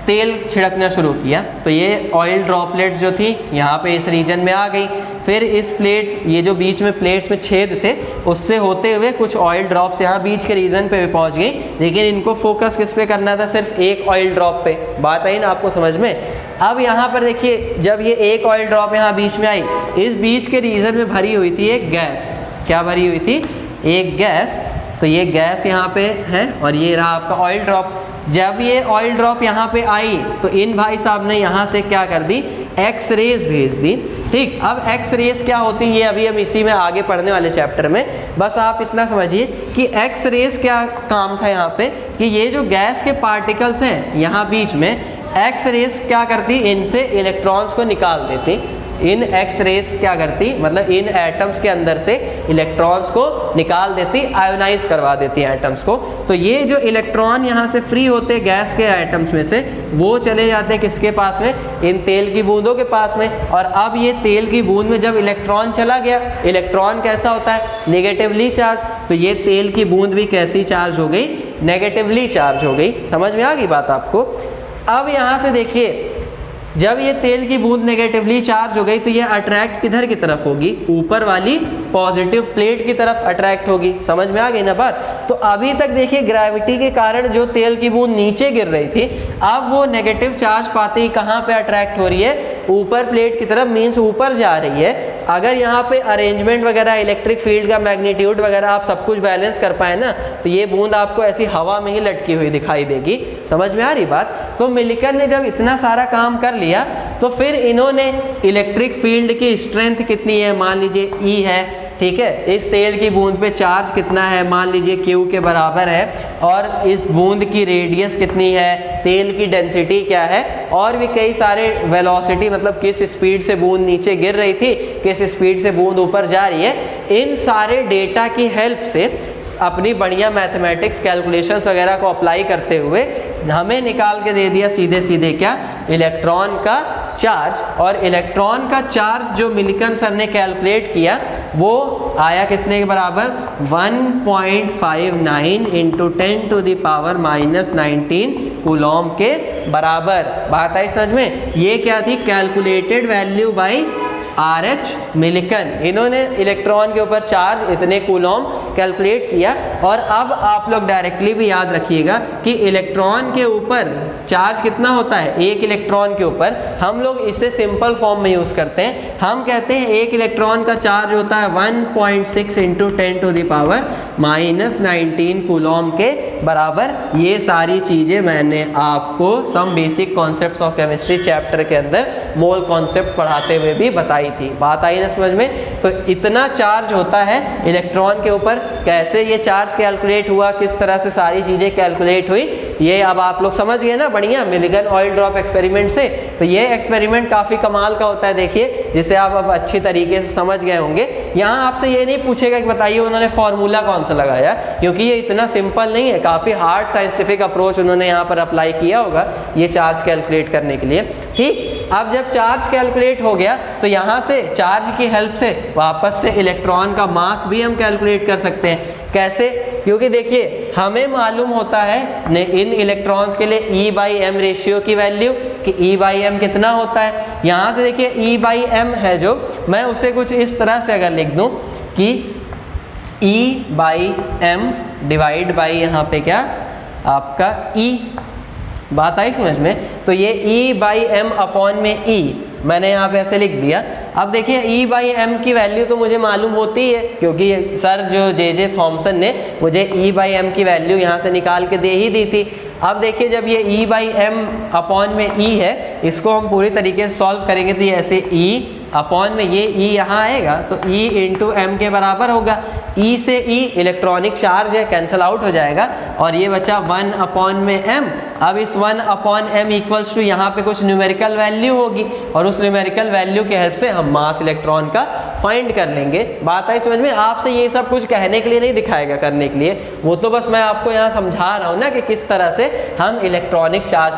तेल छिड़कना शुरू किया। तो ये ऑयल ड्रॉपलेट्स जो थी यहाँ पे इस रीजन में आ गई। फिर इस प्लेट, ये जो बीच में प्लेट्स में छेद थे उससे होते हुए कुछ ऑयल ड्रॉप्स यहाँ बीच के रीजन पे भी पहुँच गई, लेकिन इनको फोकस किस पे करना था, सिर्फ एक ऑयल ड्रॉप पे। बात आई ना आपको समझ में। अब यहाँ पर देखिए, जब ये एक ऑयल ड्रॉप यहाँ बीच में आई, इस बीच के रीजन में भरी हुई थी एक गैस। क्या भरी हुई थी? एक गैस। तो ये गैस यहाँ पे है और ये रहा आपका ऑयल ड्रॉप। जब ये ऑयल ड्रॉप यहाँ पे आई तो इन भाई साहब ने यहाँ से क्या कर दी, एक्स रेज भेज दी। ठीक, अब एक्स रेज क्या होती है ये अभी हम इसी में आगे पढ़ने वाले चैप्टर में, बस आप इतना समझिए कि एक्स रेज क्या काम था यहाँ पे, कि ये जो गैस के पार्टिकल्स हैं यहाँ बीच में, एक्स रेज क्या करती, इनसे इलेक्ट्रॉन्स को निकाल देती। इन एक्स रेज क्या करती, मतलब इन एटम्स के अंदर से इलेक्ट्रॉन्स को निकाल देती, आयोनाइज करवा देती एटम्स को। तो ये जो इलेक्ट्रॉन यहाँ से फ्री होते गैस के एटम्स में से, वो चले जाते किसके पास में, इन तेल की बूंदों के पास में। और अब ये तेल की बूंद में जब इलेक्ट्रॉन चला गया, इलेक्ट्रॉन कैसा होता है, नेगेटिवली चार्ज, तो ये तेल की बूंद भी कैसी चार्ज हो गई, नेगेटिवली चार्ज हो गई। समझ में आ गई बात आपको। अब यहाँ से देखिए, जब ये तेल की बूंद नेगेटिवली चार्ज हो गई तो ये अट्रैक्ट किधर की तरफ होगी, ऊपर वाली पॉजिटिव प्लेट की तरफ अट्रैक्ट होगी। समझ में आ गई ना बात। तो अभी तक देखिए ग्रेविटी के कारण जो तेल की बूंद नीचे गिर रही थी, अब वो नेगेटिव चार्ज पाते ही कहाँ पे अट्रैक्ट हो रही है, ऊपर प्लेट की तरफ, मीन्स ऊपर जा रही है। अगर यहाँ पे अरेंजमेंट वगैरह, इलेक्ट्रिक फील्ड का मैग्नीट्यूड वगैरह आप सब कुछ बैलेंस कर पाए ना, तो ये बूंद आपको ऐसी हवा में ही लटकी हुई दिखाई देगी। समझ में आ रही बात। तो मिलकर ने जब इतना सारा काम कर लिया तो फिर इन्होंने इलेक्ट्रिक फील्ड की स्ट्रेंथ कितनी है, मान लीजिए ई है, ठीक है, इस तेल की बूंद पे चार्ज कितना है, मान लीजिए Q के बराबर है, और इस बूंद की रेडियस कितनी है, तेल की डेंसिटी क्या है, और भी कई सारे वेलोसिटी, मतलब किस स्पीड से बूंद नीचे गिर रही थी, किस स्पीड से बूंद ऊपर जा रही है, इन सारे डेटा की हेल्प से अपनी बढ़िया मैथमेटिक्स कैलकुलेशंस वगैरह को अप्लाई करते हुए हमें निकाल के दे दिया सीधे सीधे क्या, इलेक्ट्रॉन का चार्ज। और इलेक्ट्रॉन का चार्ज जो मिल्कन सर ने कैलकुलेट किया वो आया कितने के बराबर, 1.59 इंटू 10⁻⁻19 कूलॉम के बराबर। बात आई समझ में। ये क्या थी, कैलकुलेटेड वैल्यू बाय RH मिल्कन। इन्होंने इलेक्ट्रॉन के ऊपर चार्ज इतने कूलॉम कैलकुलेट किया। और अब आप लोग डायरेक्टली भी याद रखिएगा कि इलेक्ट्रॉन के ऊपर चार्ज कितना होता है, एक इलेक्ट्रॉन के ऊपर। हम लोग इसे सिंपल फॉर्म में यूज़ करते हैं। हम कहते हैं एक इलेक्ट्रॉन का चार्ज होता है 1.6 इंटू 10⁻⁻19 कूलॉम के बराबर। ये सारी चीज़ें मैंने आपको some basic concepts of chemistry chapter के अंदर मोल कॉन्सेप्ट पढ़ाते हुए भी बताई थी। बात आई ना समझ में। तो इतना चार्ज होता है इलेक्ट्रॉन के ऊपर। कैसे ये चार्ज कैलकुलेट हुआ, किस तरह से सारी चीज़ें कैलकुलेट हुई, ये अब आप लोग समझ गए ना बढ़िया मिल्कन ऑयल ड्रॉप एक्सपेरिमेंट से। तो ये एक्सपेरिमेंट काफ़ी कमाल का होता है, देखिए, जिसे आप अब अच्छी तरीके से समझ गए होंगे। यहाँ आपसे ये नहीं पूछेगा कि बताइए उन्होंने फॉर्मूला कौन सा लगाया, क्योंकि ये इतना सिंपल नहीं है, काफ़ी हार्ड साइंटिफिक अप्रोच उन्होंने यहाँ पर अप्लाई किया होगा ये चार्ज कैलकुलेट करने के लिए। ठीक, अब जब चार्ज कैलकुलेट हो गया तो यहाँ से चार्ज की हेल्प से वापस से इलेक्ट्रॉन का मास भी हम कैलकुलेट कर सकते हैं। कैसे, क्योंकि देखिए हमें मालूम होता है इन इलेक्ट्रॉन्स के लिए E/m रेशियो की वैल्यू, कि E/m कितना होता है। यहाँ से देखिए E/m है जो, मैं उसे कुछ इस तरह से अगर लिख दूँ कि E/m डिवाइड बाई यहाँ पे क्या आपका E। बात आई समझ में। तो ये E/m अपॉन में E मैंने यहाँ पे ऐसे लिख दिया। अब देखिए E/m की वैल्यू तो मुझे मालूम होती है, क्योंकि सर जो जे थॉमसन ने मुझे E/m की वैल्यू यहाँ से निकाल के दे ही दी थी। अब देखिए जब ये E/m अपॉन में E है, इसको हम पूरी तरीके से सॉल्व करेंगे तो ये ऐसे E अपॉन में ये E यहाँ आएगा तो E इंटू m के बराबर होगा। E से E इलेक्ट्रॉनिक चार्ज है, कैंसल आउट हो जाएगा, और ये बचा 1 अपॉन में m। अब इस 1 अपॉन m इक्वल्स टू यहाँ पे कुछ न्यूमेरिकल वैल्यू होगी, और उस न्यूमेरिकल वैल्यू के हेल्प से हम मास इलेक्ट्रॉन का फाइंड कर लेंगे। बात आई समझ में। आपसे ये सब कुछ कहने के लिए नहीं दिखाएगा, करने के लिए, वो तो बस मैं आपको यहाँ समझा रहा हूँ ना कि किस तरह से हम इलेक्ट्रॉनिक चार्ज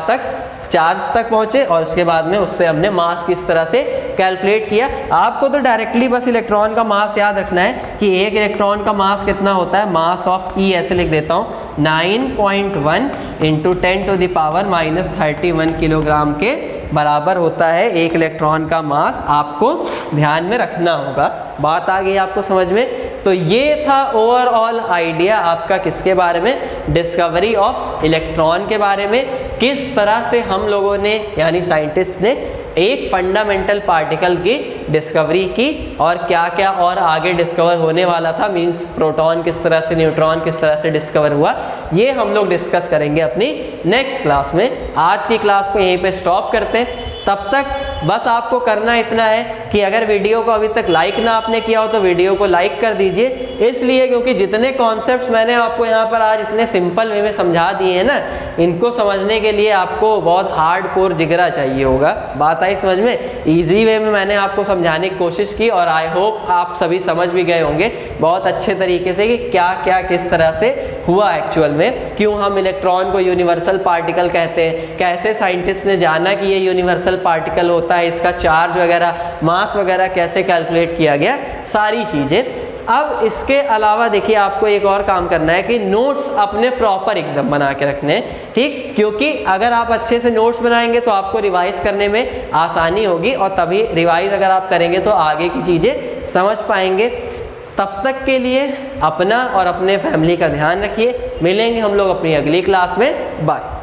तक पहुंचे, और उसके बाद में उससे हमने मास किस तरह से कैलकुलेट किया। आपको तो डायरेक्टली बस इलेक्ट्रॉन का मास याद रखना है कि एक इलेक्ट्रॉन का मास कितना होता है, मास ऑफ E ऐसे लिख देता हूँ 9.1 इंटू 10⁻⁻31 किलोग्राम के बराबर होता है 1 इलेक्ट्रॉन का मास, आपको ध्यान में रखना होगा। बात आ गई आपको समझ में? तो ये था ओवरऑल आइडिया आपका किसके बारे में, डिस्कवरी ऑफ इलेक्ट्रॉन के बारे में। किस तरह से हम लोगों ने यानी साइंटिस्ट ने एक फंडामेंटल पार्टिकल की डिस्कवरी की और क्या क्या और आगे डिस्कवर होने वाला था, मींस प्रोटॉन किस तरह से, न्यूट्रॉन किस तरह से डिस्कवर हुआ, ये हम लोग डिस्कस करेंगे अपनी नेक्स्ट क्लास में। आज की क्लास को यहीं पे स्टॉप करते हैं। तब तक बस आपको करना इतना है कि अगर वीडियो को अभी तक लाइक ना आपने किया हो तो वीडियो को लाइक कर दीजिए, इसलिए क्योंकि जितने कॉन्सेप्ट्स मैंने आपको यहाँ पर आज इतने सिंपल वे में समझा दिए हैं ना, इनको समझने के लिए आपको बहुत हार्ड कोर जिगरा चाहिए होगा। बात आई समझ में? इजी वे में मैंने आपको समझाने की कोशिश की और आई होप आप सभी समझ भी गए होंगे बहुत अच्छे तरीके से कि क्या क्या किस तरह से हुआ एक्चुअल में, क्यों हम इलेक्ट्रॉन को यूनिवर्सल पार्टिकल कहते हैं, कैसे साइंटिस्ट ने जाना कि ये यूनिवर्सल पार्टिकल होता है, इसका चार्ज वगैरह, मास वगैरह कैसे कैलकुलेट किया गया, सारी चीजें। अब इसके अलावा देखिए आपको एक और काम करना है कि नोट्स अपने प्रॉपर एकदम बना के रखने हैं, ठीक? क्योंकि अगर आप अच्छे से नोट्स बनाएंगे तो आपको रिवाइज करने में आसानी होगी और तभी रिवाइज अगर आप करेंगे तो आगे की चीजें समझ पाएंगे। तब तक के लिए अपना और अपने फैमिली का ध्यान रखिए। मिलेंगे हम लोग अपनी अगली क्लास में। बाय।